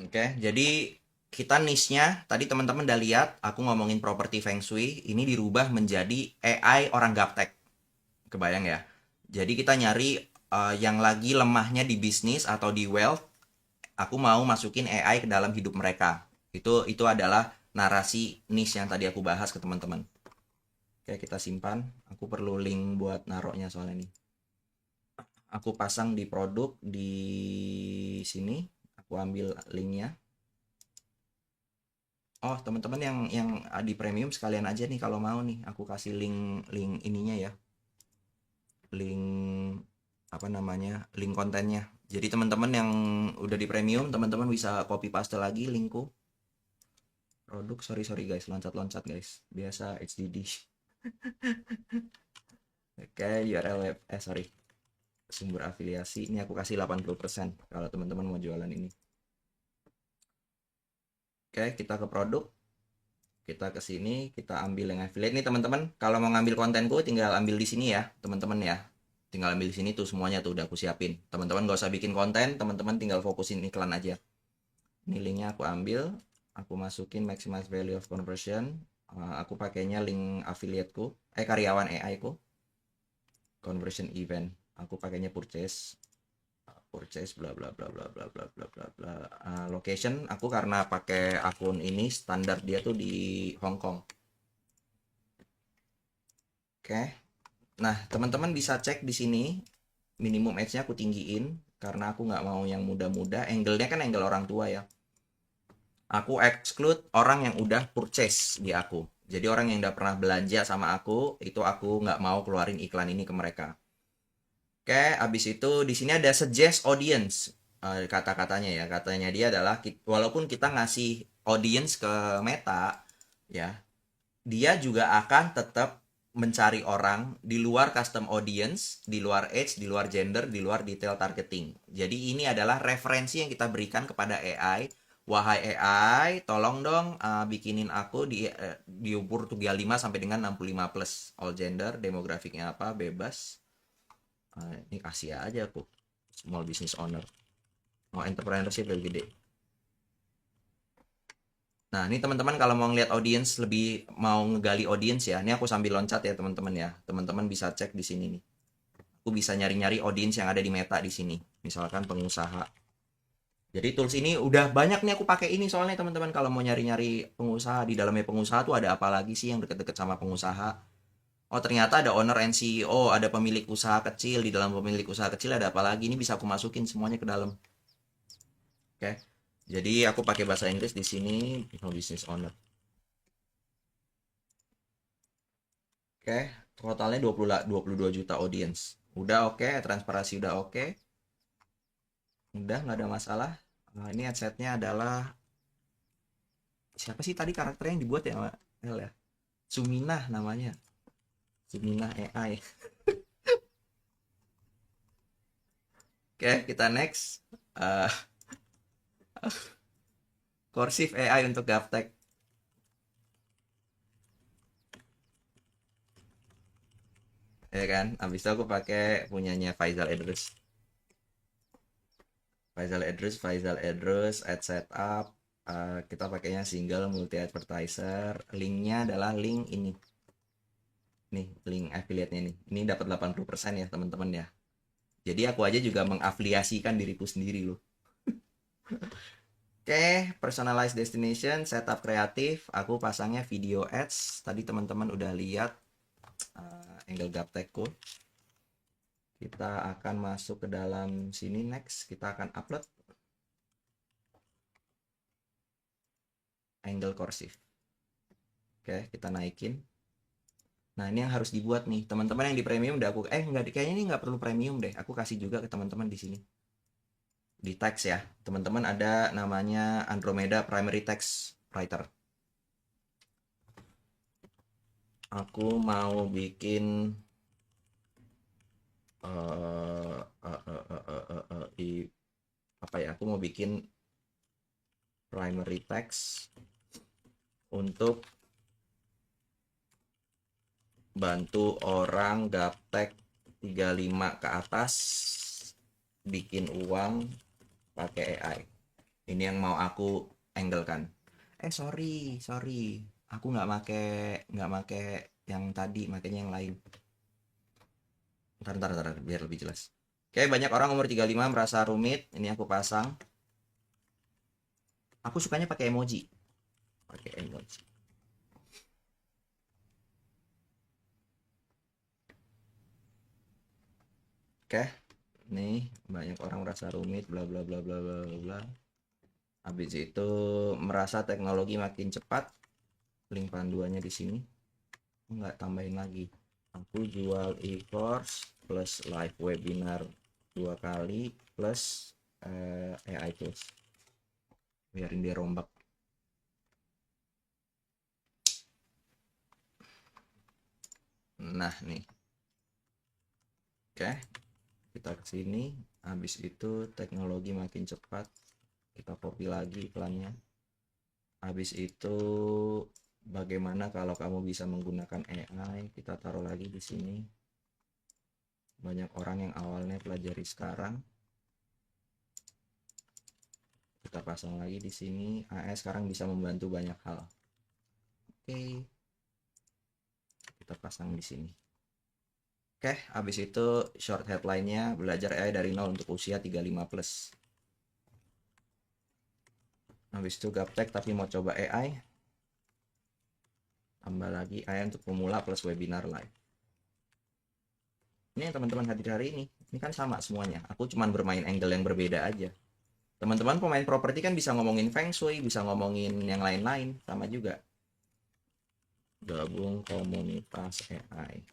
Oke, jadi kita niche-nya tadi teman-teman udah lihat aku ngomongin properti feng shui, ini dirubah menjadi AI orang gaptek. Kebayang ya? Jadi kita nyari yang lagi lemahnya di bisnis atau di wealth, aku mau masukin AI ke dalam hidup mereka. Itu adalah narasi niche yang tadi aku bahas ke teman-teman. Oke, kita simpan. Aku perlu link buat naroknya soalnya nih. Aku pasang di produk di sini. Aku ambil linknya. Oh, teman-teman yang di premium sekalian aja nih kalau mau nih, aku kasih link ininya ya. Link apa namanya? Link kontennya. Jadi teman-teman yang udah di premium, teman-teman bisa copy paste lagi linkku. Produk, sorry guys, loncat-loncat guys. Biasa HDD. Oke, URL web, sorry. Sumber afiliasi, ini aku kasih 80% kalau teman-teman mau jualan ini. Oke, kita ke produk. Kita ke sini, kita ambil yang affiliate nih teman-teman. Kalau mau ngambil kontenku tinggal ambil di sini ya, teman-teman ya. Tinggal ambil di sini tuh semuanya tuh udah aku siapin. Teman-teman gak usah bikin konten, teman-teman tinggal fokusin iklan aja. Ini linknya aku ambil, aku masukin maximize value of conversion. Aku pakainya link affiliateku, karyawan AI ku. Conversion event. Aku pakainya purchase bla bla bla bla bla bla bla bla bla. Location aku karena pakai akun ini standar dia tuh di Hong Kong. Oke. Nah, teman-teman bisa cek di sini minimum age-nya aku tinggiin karena aku nggak mau yang muda-muda. Angle-nya kan angle orang tua ya. Aku exclude orang yang udah purchase di aku. Jadi orang yang udah pernah belanja sama aku, itu aku nggak mau keluarin iklan ini ke mereka. Oke, abis itu di sini ada suggest audience, kata-katanya ya. Katanya dia adalah walaupun kita ngasih audience ke Meta, ya, dia juga akan tetap mencari orang di luar custom audience, di luar age, di luar gender, di luar detail targeting. Jadi ini adalah referensi yang kita berikan kepada AI. Wahai AI, tolong dong bikinin aku di umur 35 sampai dengan 65 plus. All gender, demografiknya apa, bebas. Ini kasih aja aku. Small business owner. Mau entrepreneurship lebih gede. Nah, ini teman-teman kalau mau ngeliat audience, lebih mau ngegali audience ya. Ini aku sambil loncat ya teman-teman ya. Teman-teman bisa cek di sini nih. Aku bisa nyari-nyari audience yang ada di Meta di sini. Misalkan pengusaha. Jadi tools ini udah banyak nih aku pakai ini soalnya teman-teman kalau mau nyari-nyari pengusaha, di dalamnya pengusaha tuh ada apa lagi sih yang deket-deket sama pengusaha. Oh, ternyata ada owner and CEO, ada pemilik usaha kecil, di dalam pemilik usaha kecil ada apa lagi. Ini bisa aku masukin semuanya ke dalam. Oke. Jadi aku pakai bahasa Inggris di sini, business owner. Oke, totalnya 22 juta audience. Udah oke, transparansi udah oke. Udah nggak ada masalah. Nah, ini headsetnya adalah siapa sih tadi karakter yang dibuat ya, El ya? Suminah namanya. Suminah AI. Oke, kita next. Corsif AI untuk Gaptek. Ya kan? Habis itu aku pakai punyanya Faisal Idrus. Faisal Idrus, ad setup. Kita pakainya single multi advertiser. Linknya adalah link ini. Nih, link affiliate-nya nih. Ini dapat 80% ya, teman-teman ya. Jadi aku aja juga mengafiliasikan diriku sendiri loh. Oke, personalized destination, setup kreatif. Aku pasangnya video ads. Tadi teman-teman udah lihat angle Gaptekku. Kita akan masuk ke dalam sini next. Kita akan upload angle Corsif. Oke, kita naikin. Nah, ini yang harus dibuat nih. Teman-teman yang di premium udah aku enggak, kayaknya ini nggak perlu premium deh. Aku kasih juga ke teman-teman di sini. Di text ya. Teman-teman ada namanya Andromeda Primary Text Writer. Aku mau bikin apa ya? Aku mau bikin primary text untuk bantu orang gaptek 35 ke atas bikin uang pakai AI. Ini yang mau aku anglekan. Sorry, aku nggak make yang tadi, makanya yang lain. Ntar, biar lebih jelas. Oke, banyak orang umur 35 merasa rumit. Ini aku pasang. Aku sukanya pakai emoji. Oke, nih banyak orang merasa rumit, bla bla bla bla bla bla. Habis itu merasa teknologi makin cepat. Link panduannya di sini. Nggak tambahin lagi. Aku jual e-course plus live webinar 2 kali plus AI tools. Biarin dia rombak. Nah nih. Oke, kita ke sini. Habis itu teknologi makin cepat. Kita copy lagi iklannya. Habis itu bagaimana kalau kamu bisa menggunakan AI? Kita taruh lagi di sini. Banyak orang yang awalnya pelajari sekarang. Kita pasang lagi di sini. AI sekarang bisa membantu banyak hal. Oke. Kita pasang di sini. Oke, habis itu short headline-nya belajar AI dari nol untuk usia 35 plus. Habis itu gaptek tapi mau coba AI. Tambah lagi AI untuk pemula plus webinar live. Ini yang teman-teman hadir hari ini. Ini kan sama semuanya. Aku cuman bermain angle yang berbeda aja. Teman-teman pemain properti kan bisa ngomongin feng shui, bisa ngomongin yang lain-lain. Sama juga. Gabung komunitas AI.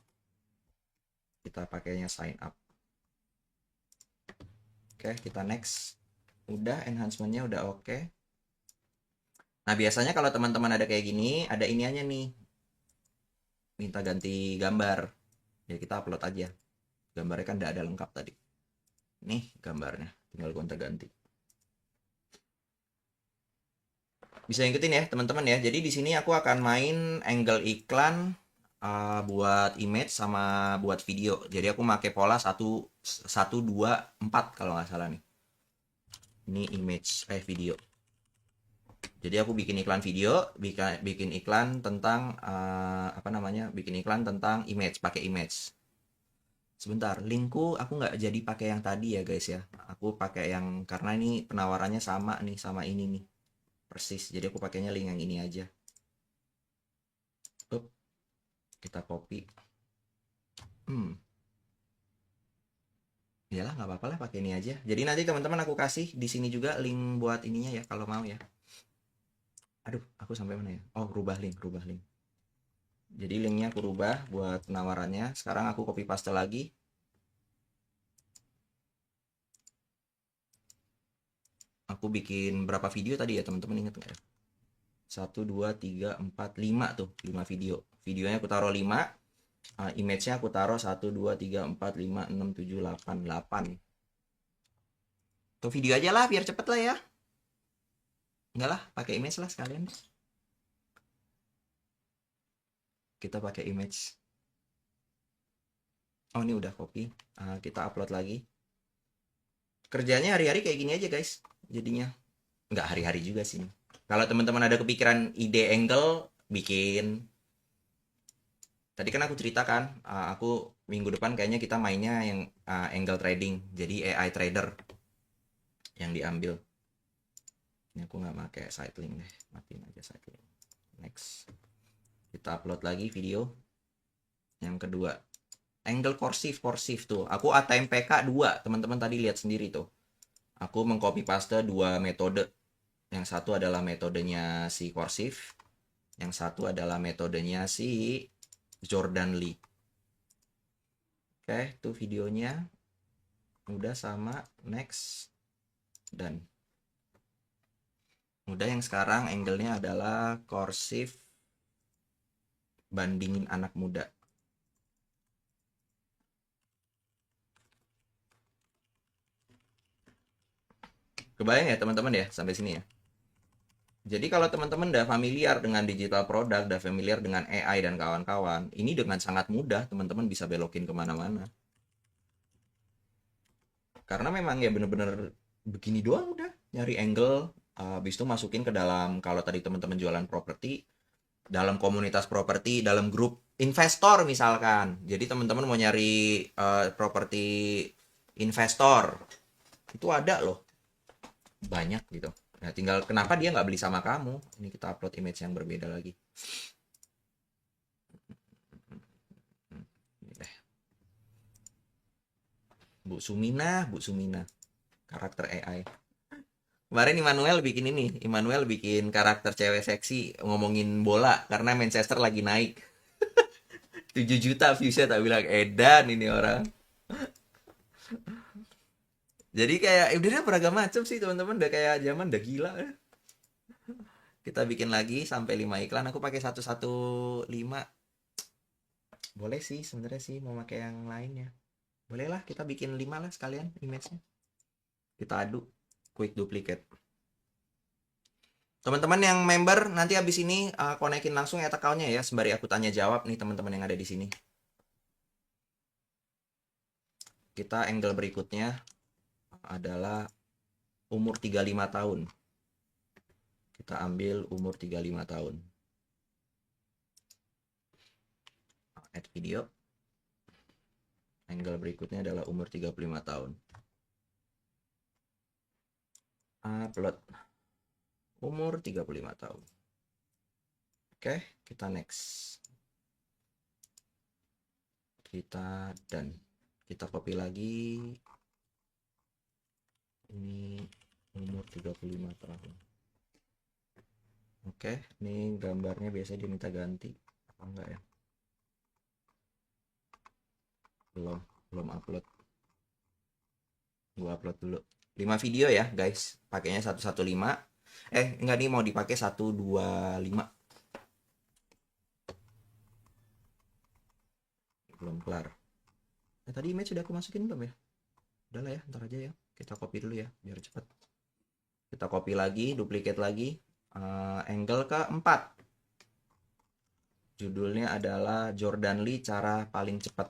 Kita pakainya sign up. Oke, kita next. Udah, enhancement-nya udah oke. Nah, biasanya kalau teman-teman ada kayak gini, ada iniannya nih. minta ganti gambar. Ya kita upload aja. Gambarnya kan udah ada lengkap tadi. Nih gambarnya, tinggal gonta-ganti. Bisa ngikutin ya teman-teman ya. Jadi di sini aku akan main angle iklan buat image sama buat video. Jadi aku pakai pola 1 2 4 kalau nggak salah nih. Ini image video. Jadi aku bikin iklan video, bikin iklan tentang apa namanya? Bikin iklan tentang image, pakai image. Sebentar, linkku aku nggak jadi pakai yang tadi ya guys ya. Aku pakai yang karena ini penawarannya sama nih sama ini nih. Persis. Jadi aku pakainya link yang ini aja. Up. Kita copy. Iyalah nggak apa-apa lah pakai ini aja. Jadi nanti teman-teman aku kasih di sini juga link buat ininya ya kalau mau ya. Aduh, aku sampai mana ya? Oh, rubah link. Jadi linknya aku rubah buat penawarannya. Sekarang aku copy paste lagi. Aku bikin berapa video tadi ya teman-teman, ingat nggak ya? 1, 2, 3, 4, 5 tuh. 5 video. Videonya aku taruh 5. Image-nya aku taruh 1, 2, 3, 4, 5, 6, 7, 8. 8. Tuh video aja lah biar cepet lah ya. Enggak lah, pakai image lah sekalian. Kita pakai image. Oh, ini udah copy. Kita upload lagi. Kerjanya hari-hari kayak gini aja guys. Jadinya nggak hari-hari juga sih. Kalau teman-teman ada kepikiran ide angle, bikin. Tadi kan aku ceritakan, aku minggu depan kayaknya kita mainnya yang angle trading. Jadi AI trader yang diambil. Ini aku nggak pakai side link deh, matiin aja side link. Next, kita upload lagi video. Yang kedua, angle cursive tuh. Aku ATMPK 2, teman-teman tadi lihat sendiri tuh. Aku mengcopy paste 2 metode. Yang satu adalah metodenya si cursive, yang satu adalah metodenya si Jordan Lee. Oke, itu videonya udah sama. Next, dan udah. Yang sekarang angle-nya adalah cursive bandingin anak muda. Kebayang ya teman-teman ya sampai sini ya. Jadi kalau teman-teman udah familiar dengan digital product, udah familiar dengan AI dan kawan-kawan, ini dengan sangat mudah teman-teman bisa belokin kemana-mana. Karena memang ya bener-bener begini doang udah. Nyari angle, habis itu masukin ke dalam, kalau tadi teman-teman jualan properti, dalam komunitas properti, dalam grup investor misalkan. Jadi teman-teman mau nyari properti investor, itu ada loh. Banyak gitu. Nah, tinggal kenapa dia nggak beli sama kamu. Ini kita upload image yang berbeda lagi. Bu Sumina karakter AI. Kemarin Immanuel bikin ini, Immanuel bikin karakter cewek seksi ngomongin bola karena Manchester lagi naik. 7 juta viewsnya, tak bilang edan ini orang. Jadi kayak udah beragam macam sih teman-teman, udah kayak zaman udah gila ya. Kita bikin lagi sampai 5 iklan. Aku pakai 115. Boleh sih sebenarnya sih mau pakai yang lainnya. Boleh lah, kita bikin 5 lah sekalian image-nya. Kita adu quick duplicate. Teman-teman yang member nanti habis ini konekin langsung ya account-nya ya, sembari aku tanya jawab nih teman-teman yang ada di sini. Kita angle berikutnya adalah umur 35 tahun. Kita ambil umur 35 tahun. Add video. Angle berikutnya adalah umur 35 tahun. Upload. Umur 35 tahun. Oke, kita next. Kita dan kita copy lagi. Ini umur 35 tahun. Oke, ini gambarnya biasanya diminta ganti apa enggak ya? Belum upload. Gua upload dulu 5 video ya guys, pakainya 115. Enggak, nih mau dipakai 125. belum kelar. Tadi image sudah aku masukin belum ya? Udahlah ya, ntar aja ya. Kita copy dulu ya, biar cepat. Kita copy lagi, duplicate lagi. Angle keempat. Judulnya adalah Jordan Lee cara paling cepat.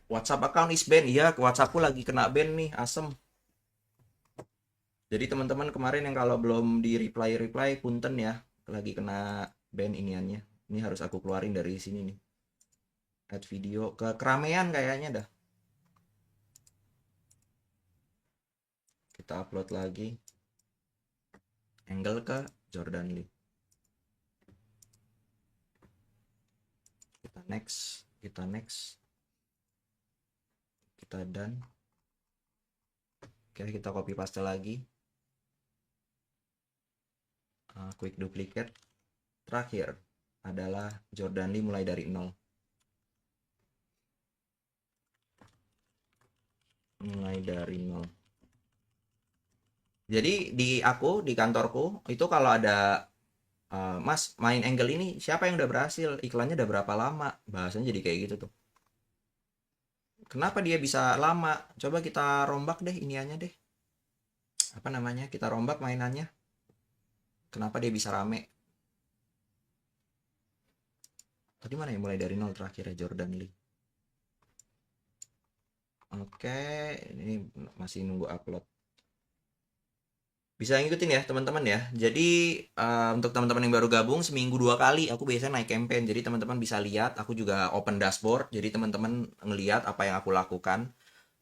WhatsApp account is banned. Iya, WhatsAppku lagi kena ban nih, asem. Jadi teman-teman kemarin yang kalau belum di reply punten ya, lagi kena ban iniannya. Ini harus aku keluarin dari sini nih. Add video ke keramaian kayaknya dah. Kita upload lagi. Angle ke Jordan Lee. Kita next, kita next. Kita done. Oke, kita copy paste lagi. Quick duplicate. Terakhir adalah Jordan Lee mulai dari 0. Mulai dari 0. Jadi di kantorku itu kalau ada Mas main angle ini siapa yang udah berhasil, iklannya udah berapa lama, bahasanya jadi kayak gitu tuh. Kenapa dia bisa lama? Coba kita rombak deh iniannya deh. Apa namanya? Kita rombak mainannya. Kenapa dia bisa rame? Tadi mana yang mulai dari 0 terakhir ya, Jordan Lee. Oke, ini masih nunggu upload. Bisa ngikutin ya teman-teman ya. Jadi untuk teman-teman yang baru gabung, seminggu 2 kali aku biasanya naik campaign. Jadi teman-teman bisa lihat, aku juga open dashboard. Jadi teman-teman ngelihat apa yang aku lakukan.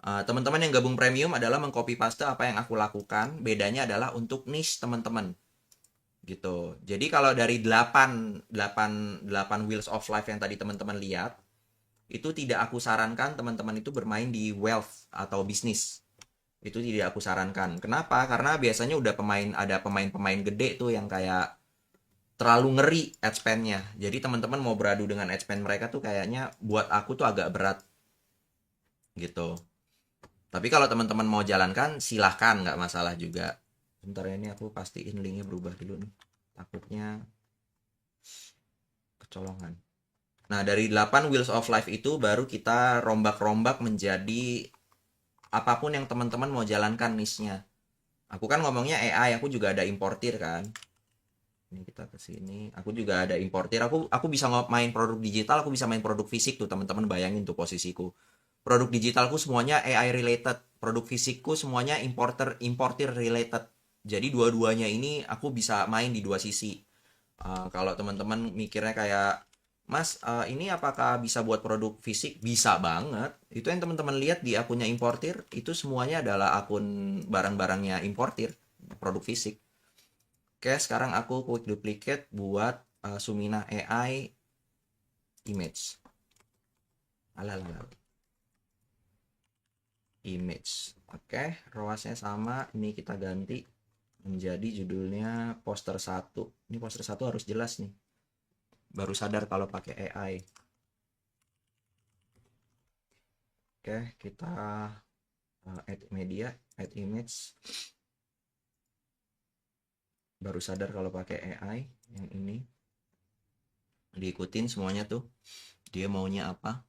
Teman-teman yang gabung premium adalah mengcopy paste apa yang aku lakukan. Bedanya adalah untuk niche teman-teman. Gitu. Jadi kalau dari 8 Wheels of Life yang tadi teman-teman lihat, itu tidak aku sarankan teman-teman itu bermain di wealth atau bisnis. Itu tidak aku sarankan. Kenapa? Karena biasanya udah ada pemain-pemain gede tuh yang kayak terlalu ngeri ad spend-nya. Jadi teman-teman mau beradu dengan ad spend mereka tuh kayaknya buat aku tuh agak berat. Gitu. Tapi kalau teman-teman mau jalankan silahkan, nggak masalah juga. Bentar ini aku pastiin linknya berubah dulu nih. Takutnya kecolongan. Nah, dari 8 Wheels of Life itu baru kita rombak-rombak menjadi apapun yang teman-teman mau jalankan niche-nya. Aku kan ngomongnya AI, aku juga ada importir kan. Ini kita ke sini. Aku juga ada importir. Aku bisa main produk digital, aku bisa main produk fisik tuh, teman-teman bayangin tuh posisiku. Produk digitalku semuanya AI related, produk fisikku semuanya importir related. Jadi dua-duanya ini aku bisa main di dua sisi. Kalau teman-teman mikirnya kayak Mas, ini apakah bisa buat produk fisik? Bisa banget. Itu yang teman-teman lihat di akunnya importir, itu semuanya adalah akun barang-barangnya importir, produk fisik. Oke, sekarang aku quick duplicate buat Sumina AI image. Alalala. Image. Oke, ROAS-nya sama. Ini kita ganti menjadi judulnya poster 1. Ini poster 1 harus jelas nih. Baru sadar kalau pakai AI. Oke, kita add media, add image. Baru sadar kalau pakai AI yang ini. Diikutin semuanya tuh. Dia maunya apa?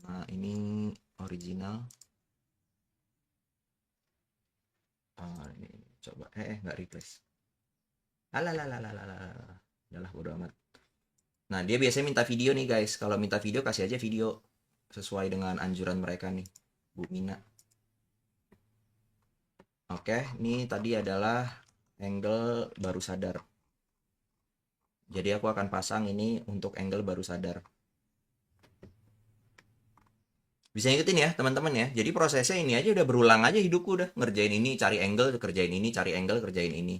Nah, ini original. Ini coba nggak replace. Alalalalalala. Udahlah bodo amat. Nah, dia biasanya minta video nih guys. Kalau minta video kasih aja video sesuai dengan anjuran mereka nih, Bu Mina. Oke, ini tadi adalah angle baru sadar. Jadi aku akan pasang ini untuk angle baru sadar. Bisa ngikutin ya teman-teman ya. Jadi prosesnya ini aja udah berulang aja hidupku udah. Ngerjain ini, cari angle, kerjain ini, cari angle, kerjain ini.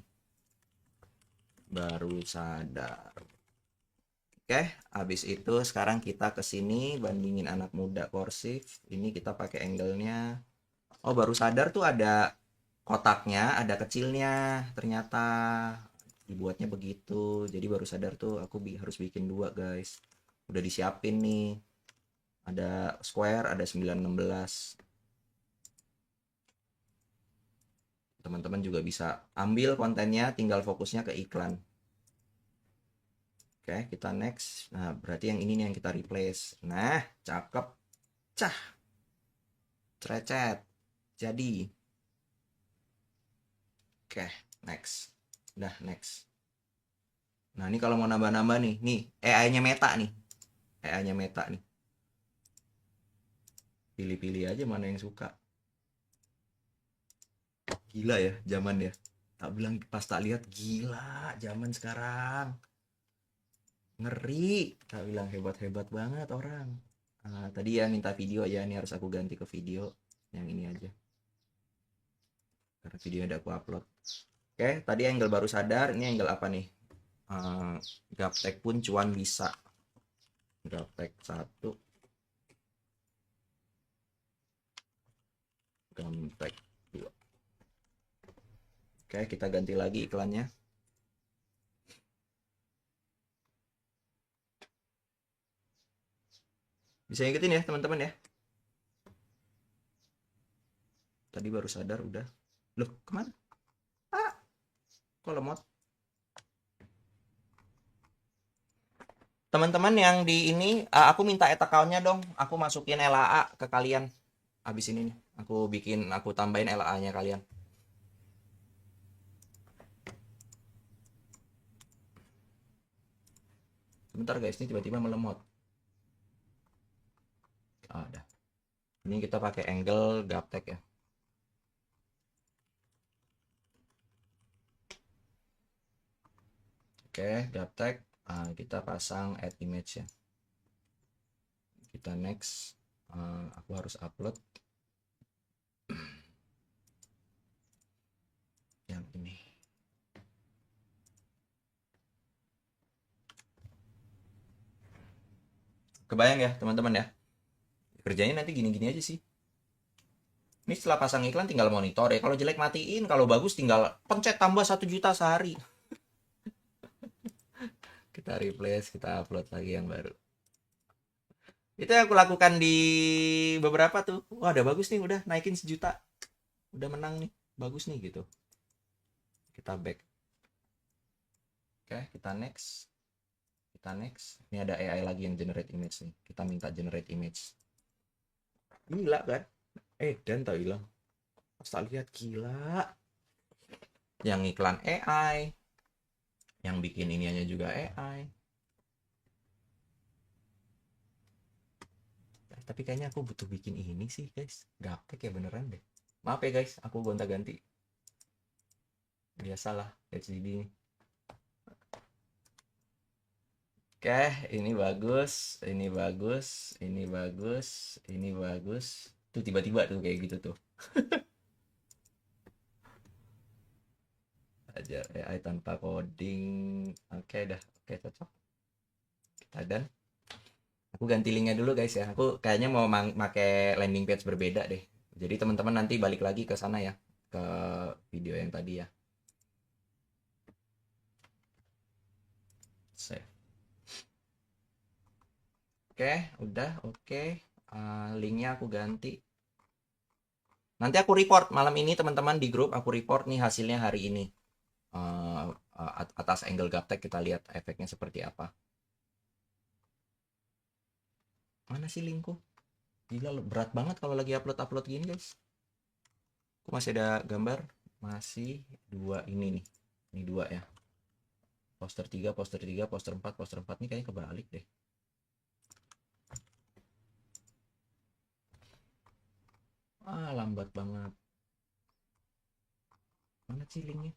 Baru sadar. Oke, habis itu sekarang kita ke sini bandingin anak muda Corsif. Ini kita pakai angle-nya. Oh, baru sadar tuh ada kotaknya, ada kecilnya. Ternyata dibuatnya begitu. Jadi baru sadar tuh aku harus bikin 2, guys. Udah disiapin nih. Ada square, ada 916. Teman-teman juga bisa ambil kontennya, tinggal fokusnya ke iklan. Oke, kita next. Nah, berarti yang ini nih yang kita replace. Nah, cakep. Cah. Trecet. Jadi. Oke, next. Udah, next. Nah, ini kalau mau nambah-nambah nih AI-nya Meta nih. AI-nya Meta nih. Pilih-pilih aja mana yang suka. Gila ya, zaman ya. Tak bilang pas tak lihat gila zaman sekarang. Ngeri. Tak bilang hebat-hebat banget orang. Tadi ya minta video ya, ini harus aku ganti ke video yang ini aja. Karena video udah aku upload. Oke, tadi angle baru sadar, ini angle apa nih? Gaptek pun cuan bisa. Gaptek 1. Gaptek 2. Oke, kita ganti lagi iklannya. Bisa ikutin ya teman-teman ya. Tadi baru sadar udah. Loh, kemana? Kok lemot? Teman-teman yang di ini, aku minta account-nya dong. Aku masukin LAA ke kalian. Abis ini nih, aku tambahin LAA-nya kalian. Sebentar guys, ini tiba-tiba melemot. Ada. Ini kita pakai angle Gaptek ya. Oke, Gaptek. Kita pasang add image ya. Kita next. Aku harus upload yang ini. Kebayang ya teman-teman ya. Kerjanya nanti gini-gini aja sih. Ini setelah pasang iklan tinggal monitor ya. Kalau jelek matiin, kalau bagus tinggal pencet tambah 1 juta sehari. Kita replace, kita upload lagi yang baru. Itu yang aku lakukan di beberapa tuh. Wah, udah bagus nih, udah naikin 1 juta. Udah menang nih, bagus nih gitu. Kita back. Oke, kita next. Kita next. Ini ada AI lagi yang generate image nih. Kita minta generate image. Gila kan? Dan tak bilang. Pas tak lihat gila. Yang iklan AI. Yang bikin iniannya juga AI. Tapi kayaknya aku butuh bikin ini sih guys. Gaptek ya beneran deh. Maaf ya guys, aku gonta-ganti. Biasalah HDD. Oke, ini bagus, ini bagus, ini bagus, ini bagus. Tuh tiba-tiba tuh kayak gitu tuh. Ajar AI tanpa coding. Oke dah, oke cocok. Kita dan aku ganti linknya dulu guys ya. Aku kayaknya mau pakai landing page berbeda deh. Jadi teman-teman nanti balik lagi ke sana ya, ke video yang tadi ya. Save. Oke, udah oke. Linknya aku ganti. Nanti aku report malam ini teman-teman di grup. Aku report nih hasilnya hari ini. Atas angle Gaptek kita lihat efeknya seperti apa. Mana sih linkku? Gila berat banget kalau lagi upload gini guys. Aku masih ada gambar. Masih 2 ini nih. Ini 2 ya. Poster 3, poster 3, poster 4, poster 4 nih kayaknya kebalik deh. Lambat banget. Mana sih linknya?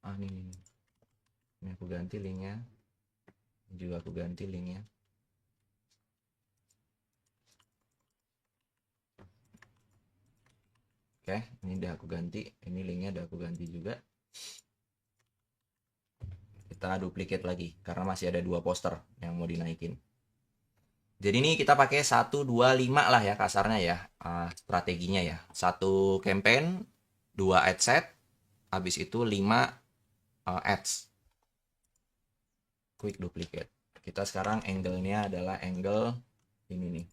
Ini. Ini aku ganti linknya. Ini juga aku ganti linknya. Oke, ini udah aku ganti. Ini linknya udah aku ganti juga. Kita duplicate lagi karena masih ada 2 poster yang mau dinaikin. Jadi ini kita pakai 1, 2, 5 lah ya kasarnya ya, strateginya ya. 1 campaign, 2 ad set, habis itu 5 ads. Quick duplicate. Kita sekarang angle-nya adalah angle ini nih.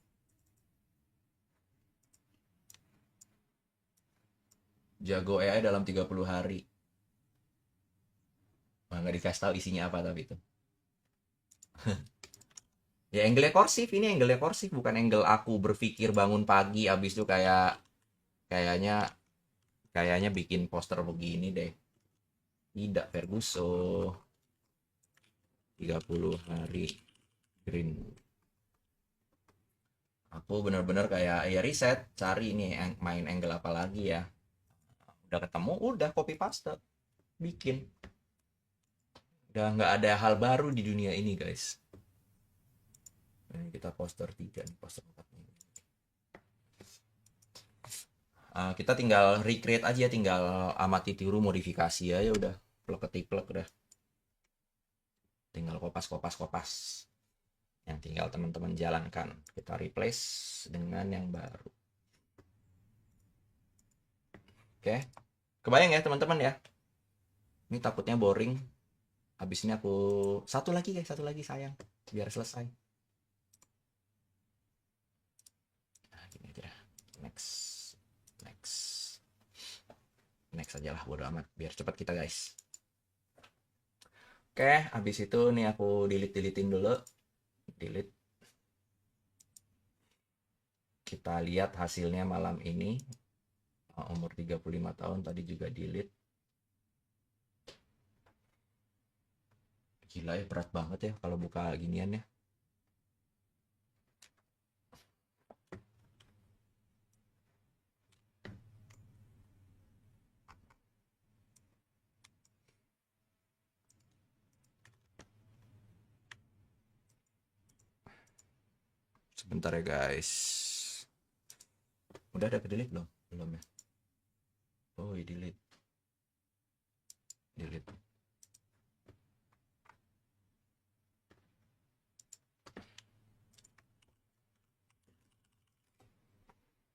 Jago AI dalam 30 hari. Wah, nggak dikasih tahu isinya apa tapi itu. Ya angle korsif, ini angle korsif, bukan angle aku berpikir bangun pagi abis itu kayaknya kayaknya bikin poster begini deh. Tidak, Ferguson. 30 hari green. Aku bener-bener kayak ya riset, cari ini main angle apa lagi ya. Udah ketemu, udah copy paste, bikin. Udah nggak ada hal baru di dunia ini, guys. Ini kita poster 3 nih, poster 4 nih. Kita tinggal recreate aja, tinggal amati tiru modifikasi aja udah. Plek ketiplek udah. Tinggal kopas. Yang tinggal teman-teman jalankan. Kita replace dengan yang baru. Oke. Kebayang ya teman-teman ya. Ini takutnya boring. Habis ini aku satu lagi guys, satu lagi sayang. Biar selesai. Nah, gini aja. Next aja lah, bodo amat. Biar cepat kita guys. Oke, habis itu nih aku deletein dulu. Delete. Kita lihat hasilnya malam ini. Umur 35 tahun tadi juga delete. Gila ya, berat banget ya kalau buka ginian ya. Sebentar ya guys. Udah ada ke delete belum? Belum ya. Oh, delete.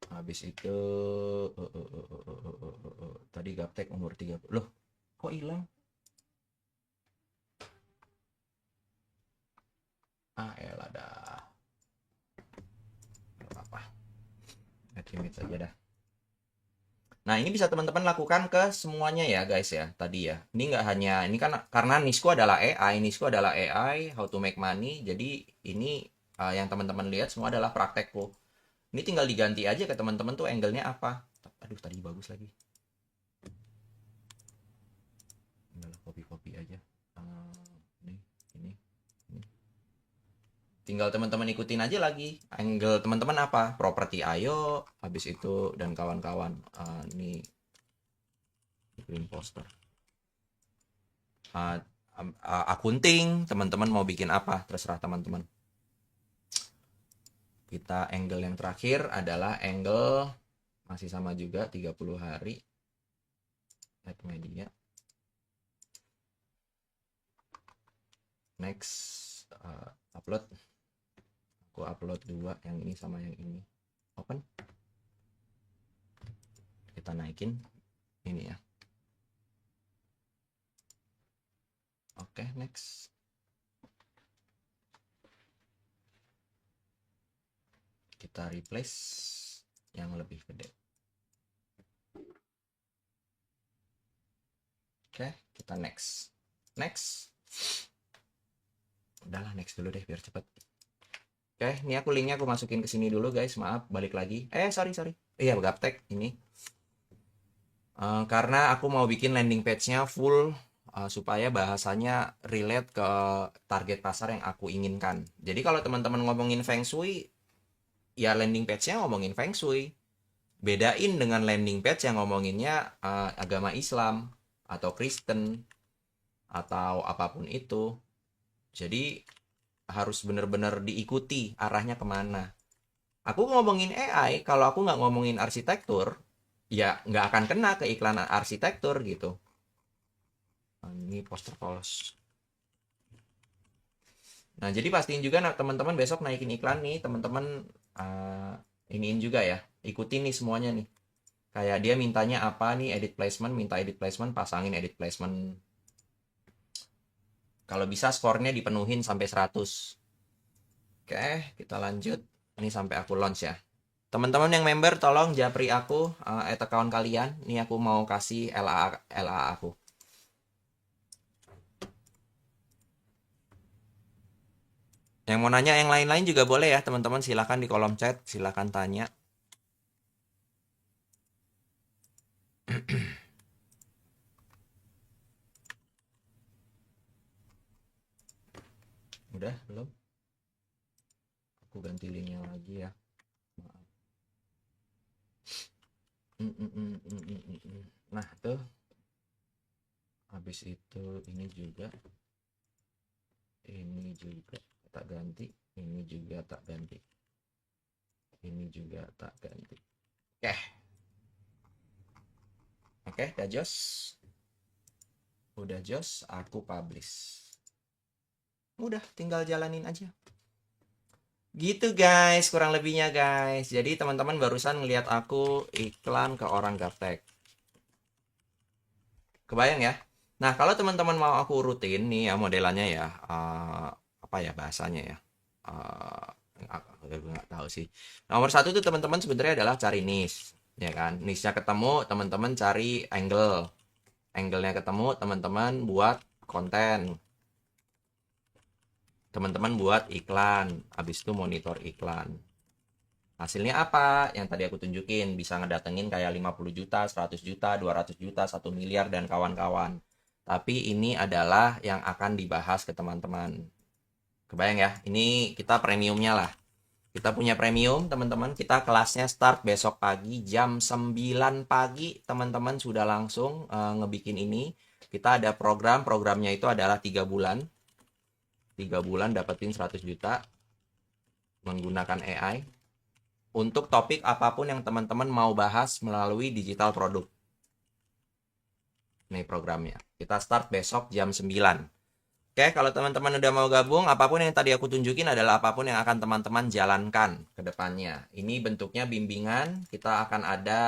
Habis itu tadi gaptek umur 30. Loh, kok hilang? Elah dah. Gak apa-apa. Limit saja dah. Nah, ini bisa teman-teman lakukan ke semuanya ya guys ya, tadi ya. Ini nggak hanya, ini kan karena Nisco adalah AI, how to make money. Jadi ini yang teman-teman lihat semua adalah praktekku. Ini tinggal diganti aja ke teman-teman tuh angle-nya apa. Aduh, tadi bagus lagi. Tinggal copy aja. Ini. Tinggal teman-teman ikutin aja lagi. Angle teman-teman apa? Properti ayo, habis itu dan kawan-kawan. Ini green poster. Akunting, teman-teman mau bikin apa? Terserah teman-teman. Kita angle yang terakhir adalah angle masih sama juga 30 hari. Add media. Next, upload. Aku upload 2, yang ini sama yang ini. Open. Kita naikin ini ya. Oke, next. Kita replace yang lebih gede. Oke, kita next. Udahlah, next dulu deh biar cepet. Oke, ini aku linknya aku masukin ke sini dulu guys. Maaf, balik lagi. Sorry. Iya, gaptek ini. Karena aku mau bikin landing page-nya full supaya bahasanya relate ke target pasar yang aku inginkan. Jadi kalau teman-teman ngomongin Feng Shui, ya landing page-nya ngomongin Feng Shui. Bedain dengan landing page yang ngomonginnya agama Islam atau Kristen atau apapun itu. Jadi harus benar-benar diikuti arahnya kemana. Aku ngomongin AI, kalau aku nggak ngomongin arsitektur, ya nggak akan kena ke iklan arsitektur gitu. Ini poster polos. Nah, jadi pastiin juga teman-teman besok naikin iklan nih, teman-teman iniin juga ya, ikutin nih semuanya nih. Kayak dia mintanya apa nih, minta edit placement, pasangin edit placement. Kalau bisa skornya dipenuhin sampai 100. Oke, kita lanjut. Ini sampai aku launch ya. Teman-teman yang member tolong japri aku account kalian. Ini aku mau kasih LA aku. Yang mau nanya yang lain-lain juga boleh ya teman-teman, silakan di kolom chat, silakan tanya. Udah belum? Aku ganti linknya lagi ya. Maaf. Nah tuh, habis itu ini juga tak ganti, ini juga tak ganti, ini juga tak ganti. Oke, udah jos. Udah jos, aku publish. Udah, tinggal jalanin aja. Gitu guys, kurang lebihnya guys. Jadi teman-teman barusan ngeliat aku iklan ke orang Gaptek. Kebayang ya? Nah, kalau teman-teman mau aku rutin nih ya modelannya ya, apa ya bahasanya ya? Aku nggak tahu sih. Nomor satu itu teman-teman sebenarnya adalah cari niche, ya kan? Niche-nya ketemu, teman-teman cari angle. Angle-nya ketemu, teman-teman buat konten. Teman-teman buat iklan, habis itu monitor iklan. Hasilnya apa? Yang tadi aku tunjukin, bisa ngedatengin kayak 50 juta, 100 juta, 200 juta, 1 miliar, dan kawan-kawan. Tapi ini adalah yang akan dibahas ke teman-teman. Kebayang ya? Ini kita premiumnya lah. Kita punya premium, teman-teman. Kita kelasnya start besok pagi, jam 9 pagi. Teman-teman sudah langsung ngebikin ini. Kita ada programnya itu adalah 3 bulan. 3 bulan dapetin 100 juta menggunakan AI untuk topik apapun yang teman-teman mau bahas melalui digital produk. Ini programnya. Kita start besok jam 9. Oke, kalau teman-teman udah mau gabung, apapun yang tadi aku tunjukin adalah apapun yang akan teman-teman jalankan ke depannya. Ini bentuknya bimbingan. Kita akan ada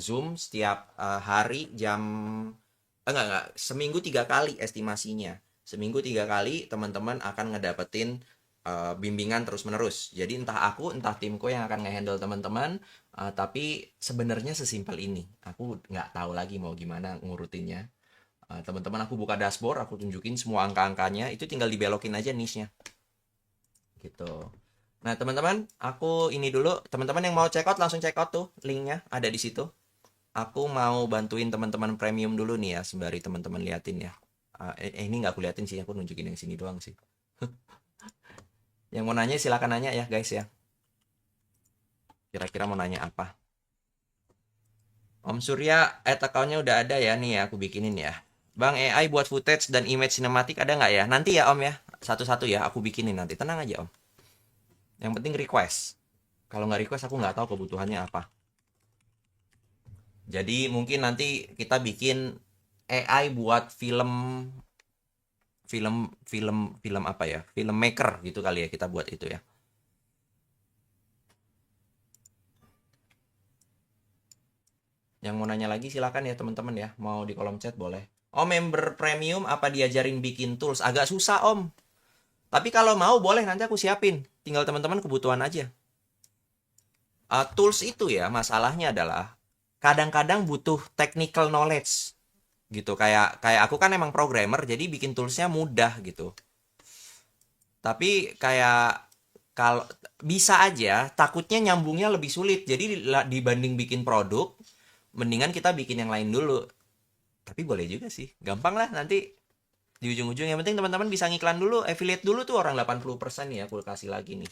Zoom setiap hari jam seminggu 3 kali estimasinya. Seminggu 3 kali teman-teman akan ngedapetin bimbingan terus-menerus. Jadi entah aku, entah timku yang akan ngehandle teman-teman, tapi sebenarnya sesimpel ini. Aku nggak tahu lagi mau gimana ngurutinnya. Teman-teman aku buka dashboard, aku tunjukin semua angka-angkanya, itu tinggal dibelokin aja niche-nya. Gitu. Nah teman-teman, aku ini dulu. Teman-teman yang mau check out langsung check out tuh, linknya ada di situ. Aku mau bantuin teman-teman premium dulu nih ya, sembari teman-teman liatin ya. Ini nggak aku liatin sih, aku nunjukin yang sini doang sih. Yang mau nanya silakan nanya ya guys ya. Kira-kira mau nanya apa? Om Surya, account-nya udah ada ya nih ya, aku bikinin ya. Bang, AI buat footage dan image sinematik ada nggak ya? Nanti ya Om ya, satu-satu ya, aku bikinin nanti. Tenang aja Om. Yang penting request. Kalau nggak request aku nggak tahu kebutuhannya apa. Jadi mungkin nanti kita bikin AI buat film apa ya, filmmaker gitu kali ya, kita buat itu ya. Yang mau nanya lagi silakan ya teman-teman ya, mau di kolom chat boleh. Oh, member premium apa diajarin bikin tools? Agak susah Om, tapi kalau mau boleh, nanti aku siapin, tinggal teman-teman kebutuhan aja. Tools itu ya, masalahnya adalah kadang-kadang butuh technical knowledge gitu. Kayak aku kan emang programmer, jadi bikin toolsnya mudah gitu. Tapi kayak kalau bisa aja, takutnya nyambungnya lebih sulit. Jadi dibanding bikin produk, mendingan kita bikin yang lain dulu. Tapi boleh juga sih, gampang lah nanti di ujung-ujung. Yang penting teman-teman bisa ngiklan dulu, affiliate dulu tuh orang 80% nih ya, aku kasih lagi nih.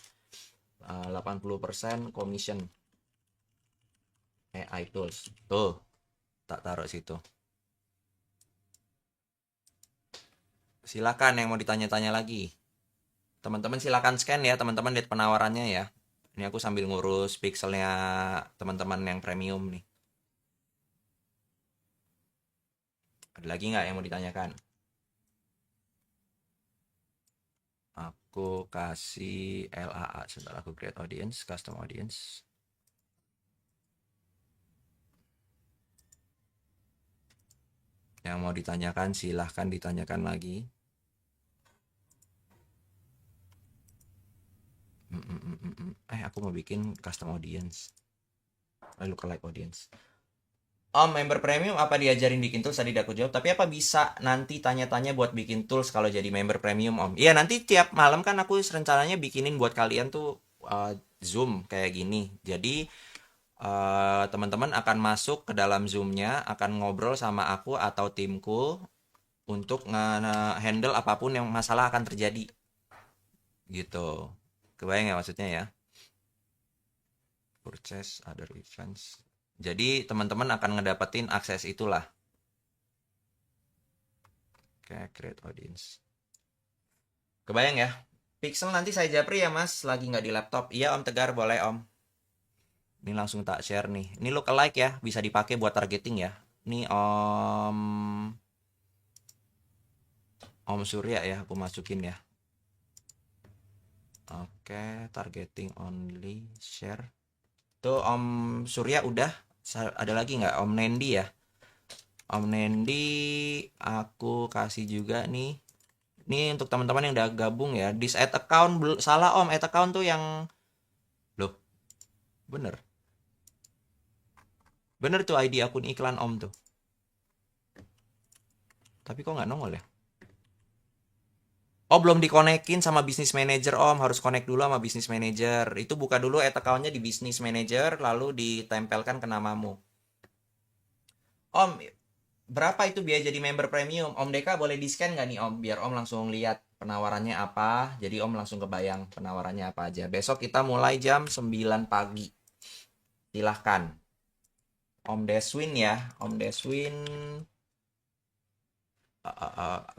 80% commission AI tools. Tuh, tak taruh situ. Silakan yang mau ditanya-tanya lagi. Teman-teman silakan scan ya, teman-teman lihat penawarannya ya. Ini aku sambil ngurus pixelnya teman-teman yang premium nih. Ada lagi nggak yang mau ditanyakan? Aku kasih LAA, sebentar aku create audience, custom audience. Yang mau ditanyakan silahkan ditanyakan lagi. Aku mau bikin custom audience. Lookalike audience. Om, member premium apa diajarin bikin tools? Tadi udah aku jawab. Tapi apa bisa nanti tanya-tanya buat bikin tools kalau jadi member premium, Om? Iya, nanti tiap malam kan aku rencananya bikinin buat kalian tuh Zoom kayak gini. Jadi teman-teman akan masuk ke dalam Zoom-nya, akan ngobrol sama aku atau timku untuk nge-handle apapun yang masalah akan terjadi. Gitu. Kebayang ya maksudnya ya? Purchase other events. Jadi teman-teman akan ngedapetin akses itulah. Oke, create audience. Kebayang ya? Pixel nanti saya japri ya mas, lagi nggak di laptop. Iya Om Tegar, boleh Om. Ini langsung tak share nih. Ini lookalike ya, bisa dipakai buat targeting ya. Ini Om Surya ya, aku masukin ya. Oke, targeting only, share. Tuh Om Surya udah. Ada lagi nggak? Om Nendi ya. Om Nendi aku kasih juga nih. Ini untuk teman-teman yang udah gabung ya. This add account salah Om, add account tuh yang loh. Bener. Bener tuh ID akun iklan Om tuh. Tapi kok nggak nongol ya? Oh, belum dikonekin sama Business Manager, Om. Harus connect dulu sama Business Manager. Itu buka dulu account-nya di Business Manager, lalu ditempelkan ke namamu. Om, berapa itu biaya jadi member premium? Om Deka boleh di-scan nggak nih, Om? Biar Om langsung lihat penawarannya apa. Jadi Om langsung kebayang penawarannya apa aja. Besok kita mulai jam 9 pagi. Silahkan. Om Deswin ya. Om Deswin...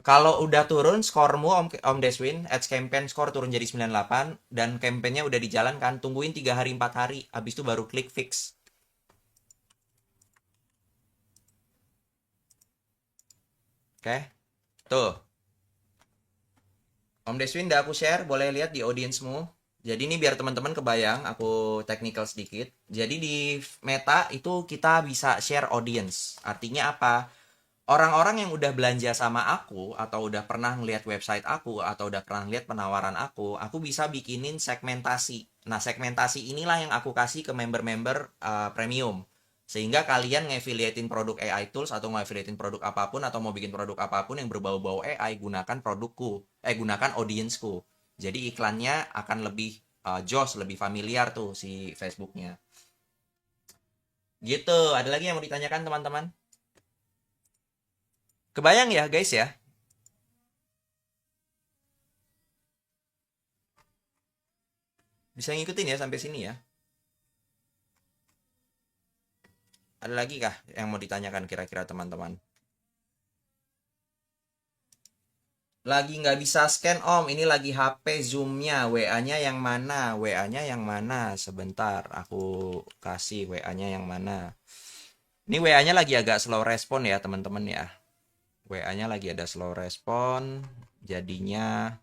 kalau udah turun skormu Om Deswin, ads campaign score turun jadi 98 dan campaignnya udah dijalankan, tungguin 3 hari 4 hari, habis itu baru klik fix. Oke, tuh Om Deswin udah aku share, boleh lihat di audiensmu. Jadi ini biar teman-teman kebayang, aku technical sedikit. Jadi di Meta itu kita bisa share audience. Artinya apa? Orang-orang yang udah belanja sama aku, atau udah pernah ngeliat website aku, atau udah pernah ngeliat penawaran aku bisa bikinin segmentasi. Nah, segmentasi inilah yang aku kasih ke member-member premium. Sehingga kalian nge-affiliatein produk AI tools, atau nge-affiliatein produk apapun, atau mau bikin produk apapun yang berbau-bau AI, gunakan produkku. Gunakan audiensku. Jadi iklannya akan lebih joss, lebih familiar tuh si Facebooknya. Gitu, ada lagi yang mau ditanyakan teman-teman? Kebayang ya guys ya? Bisa ngikutin ya sampai sini ya? Ada lagi kah yang mau ditanyakan kira-kira teman-teman? Lagi nggak bisa scan Om, ini lagi HP Zoom-nya. WA-nya yang mana? WA-nya yang mana? Sebentar, aku kasih WA-nya yang mana. Ini WA-nya lagi agak slow respon ya teman-teman ya. WA-nya lagi ada slow respon, jadinya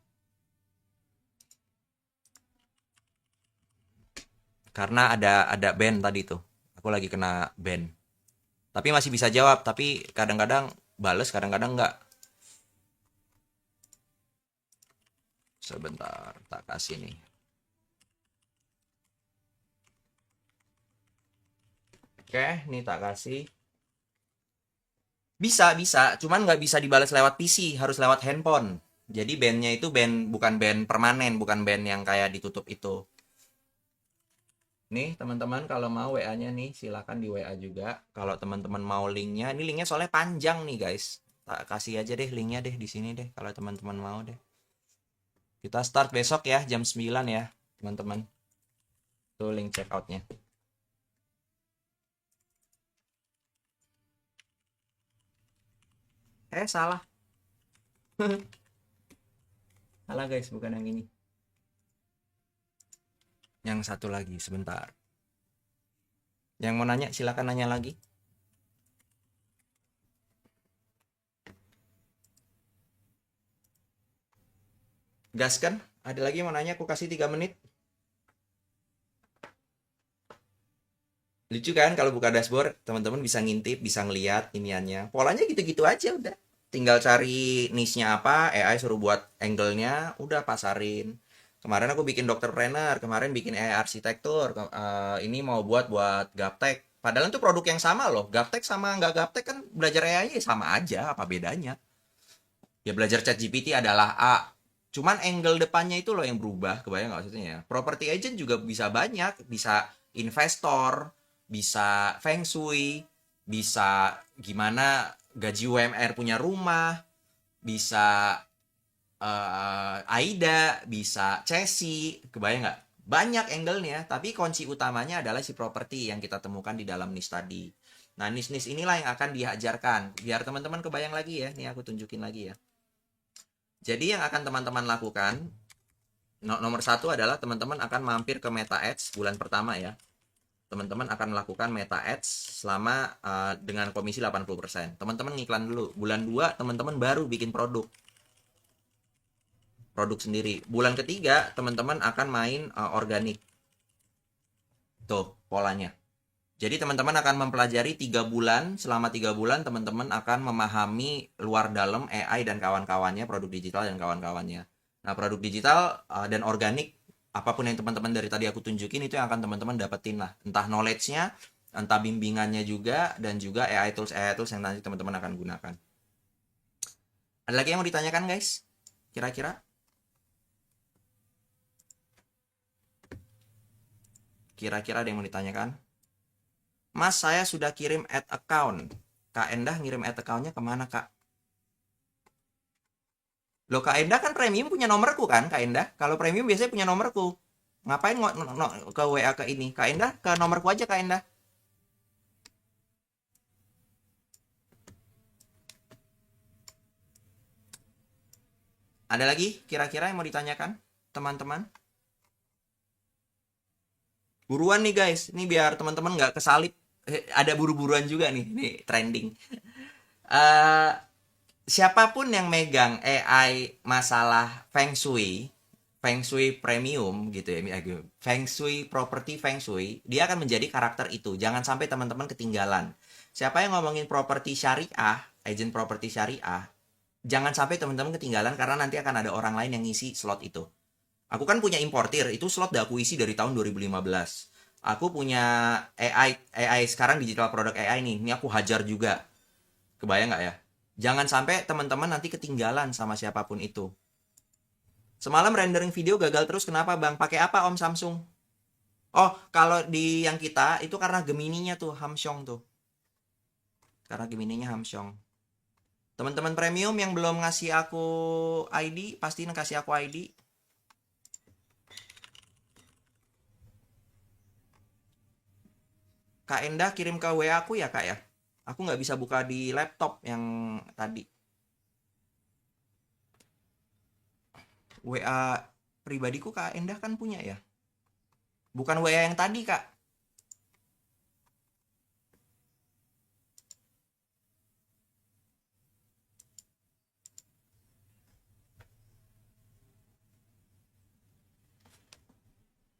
karena ada ban tadi tuh. Aku lagi kena ban. Tapi masih bisa jawab, tapi kadang-kadang bales, kadang-kadang enggak. Sebentar, tak kasih nih. Oke, ini tak kasih. Bisa, cuman nggak bisa dibalas lewat PC, harus lewat handphone. Jadi bandnya itu band, bukan band permanen, bukan band yang kayak ditutup itu. Nih teman-teman, kalau mau WA-nya nih silakan di WA juga. Kalau teman-teman mau linknya, ini linknya soalnya panjang nih guys. Tak kasih aja deh linknya deh di sini deh, kalau teman-teman mau deh. Kita start besok ya jam 9 ya teman-teman. Tuh link checkoutnya. Salah. Salah guys, bukan yang ini. Yang satu lagi, sebentar. Yang mau nanya, silakan nanya lagi. Gas kan? Ada lagi yang mau nanya, aku kasih 3 menit. Lucu kan kalau buka dashboard, teman-teman bisa ngintip, bisa ngeliat iniannya. Polanya gitu-gitu aja udah. Tinggal cari niche-nya apa, AI suruh buat angle-nya, udah pasarin. Kemarin aku bikin dokterpreneur, kemarin bikin AI arsitektur, ini mau buat Gaptek. Padahal itu produk yang sama loh. Gaptek sama nggak Gaptek kan belajar AI sama aja, apa bedanya? Ya belajar ChatGPT adalah A. Cuman angle depannya itu loh yang berubah, kebayang nggak maksudnya ya? Property agent juga bisa banyak, bisa investor, bisa feng shui, bisa gimana gaji UMR punya rumah, bisa AIDA, bisa Chessy, kebayang nggak? Banyak angle-nya, tapi kunci utamanya adalah si properti yang kita temukan di dalam niche tadi. Nah, niche-niche inilah yang akan diajarkan. Biar teman-teman kebayang lagi ya, nih aku tunjukin lagi ya. Jadi yang akan teman-teman lakukan, nomor satu adalah teman-teman akan mampir ke Meta Ads bulan pertama ya. Teman-teman akan melakukan Meta Ads selama dengan komisi 80%. Teman-teman ngiklan dulu. Bulan 2 teman-teman baru bikin produk sendiri. Bulan ketiga teman-teman akan main organik. Tuh polanya. Jadi teman-teman akan mempelajari 3 bulan. Selama 3 bulan teman-teman akan memahami luar dalam AI dan kawan-kawannya, produk digital dan kawan-kawannya. Nah, produk digital dan organik, apapun yang teman-teman dari tadi aku tunjukin, itu yang akan teman-teman dapetin lah. Entah knowledge-nya, entah bimbingannya juga, dan juga AI tools yang nanti teman-teman akan gunakan. Ada lagi yang mau ditanyakan guys? Kira-kira? Kira-kira ada yang mau ditanyakan? Mas, saya sudah kirim ad account. Kak Endah ngirim ad account-nya kemana, Kak? Loh, Kak Endah kan premium punya nomorku kan, Kak Endah? Kalau premium biasanya punya nomorku. Ngapain ke WA ke ini? Kak Endah, ke nomorku aja, Kak Endah. Ada lagi kira-kira yang mau ditanyakan, teman-teman? Buruan nih guys, ini biar teman-teman nggak kesalip. Ada buru-buruan juga nih trending. Siapapun yang megang AI masalah Feng Shui premium gitu ya, Feng Shui, property Feng Shui, dia akan menjadi karakter itu. Jangan sampai teman-teman ketinggalan. Siapa yang ngomongin properti syariah, agent properti syariah, jangan sampai teman-teman ketinggalan karena nanti akan ada orang lain yang ngisi slot itu. Aku kan punya importir, itu slot udah aku isi dari tahun 2015. Aku punya AI sekarang digital product AI nih. Ini aku hajar juga. Kebayang nggak ya? Jangan sampai teman-teman nanti ketinggalan sama siapapun itu. Semalam rendering video gagal terus, kenapa Bang? Pakai apa Om Samsung? Oh, kalau di yang kita itu karena Gemini-nya tuh, Hamsyong tuh. Karena Gemini-nya Hamsyong. Teman-teman premium yang belum ngasih aku ID, pasti ngasih aku ID. Kak Endah kirim ke WA aku ya Kak ya. Aku nggak bisa buka di laptop yang tadi. WA pribadiku Kak Endah kan punya ya. Bukan WA yang tadi Kak.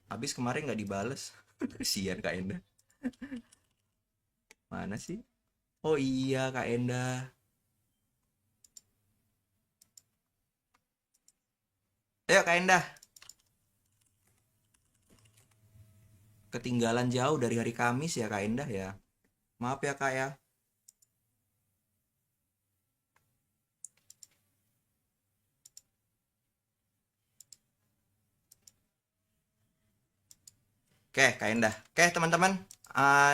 Habis kemarin nggak dibales. Kesian Kak Endah. Mana sih? Oh iya Kak Endah. Ayo Kak Endah. Ketinggalan jauh dari hari Kamis ya Kak Endah ya. Maaf ya Kak ya. Oke Kak Endah. Oke teman-teman.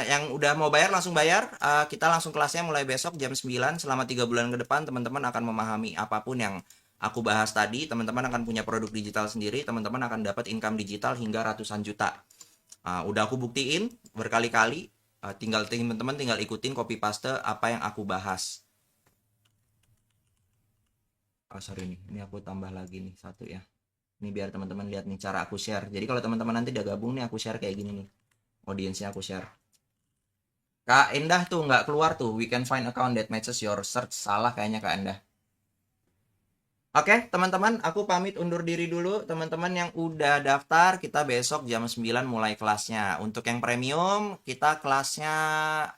Yang udah mau bayar langsung bayar. Kita langsung kelasnya mulai besok jam 9. Selama 3 bulan ke depan teman-teman akan memahami apapun yang aku bahas tadi. Teman-teman akan punya produk digital sendiri. Teman-teman akan dapat income digital hingga ratusan juta. Udah aku buktiin berkali-kali. Tinggal teman-teman tinggal ikutin copy paste apa yang aku bahas. Sorry nih, ini aku tambah lagi nih satu ya. Ini biar teman-teman lihat nih cara aku share. Jadi kalau teman-teman nanti udah gabung nih aku share kayak gini nih. Audiensnya aku share. Kak Endah tuh nggak keluar tuh. We can find account that matches your search. Salah kayaknya Kak Endah. Oke, teman-teman, aku pamit undur diri dulu. Teman-teman yang udah daftar, kita besok jam 9 mulai kelasnya. Untuk yang premium, kita kelasnya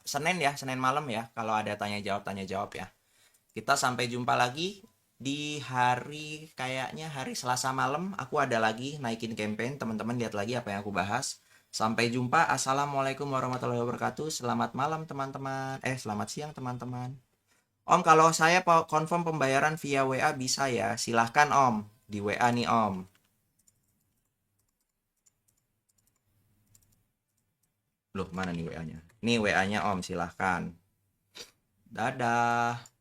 Senin ya, Senin malam ya. Kalau ada tanya jawab ya. Kita sampai jumpa lagi di hari kayaknya hari Selasa malam aku ada lagi naikin campaign, teman-teman lihat lagi apa yang aku bahas. Sampai jumpa. Assalamualaikum warahmatullahi wabarakatuh. Selamat malam teman-teman. Selamat siang teman-teman. Om, kalau saya confirm pembayaran via WA bisa ya? Silahkan Om, di WA nih Om. Loh, mana nih WA-nya? Nih WA-nya Om, silahkan. Dadah.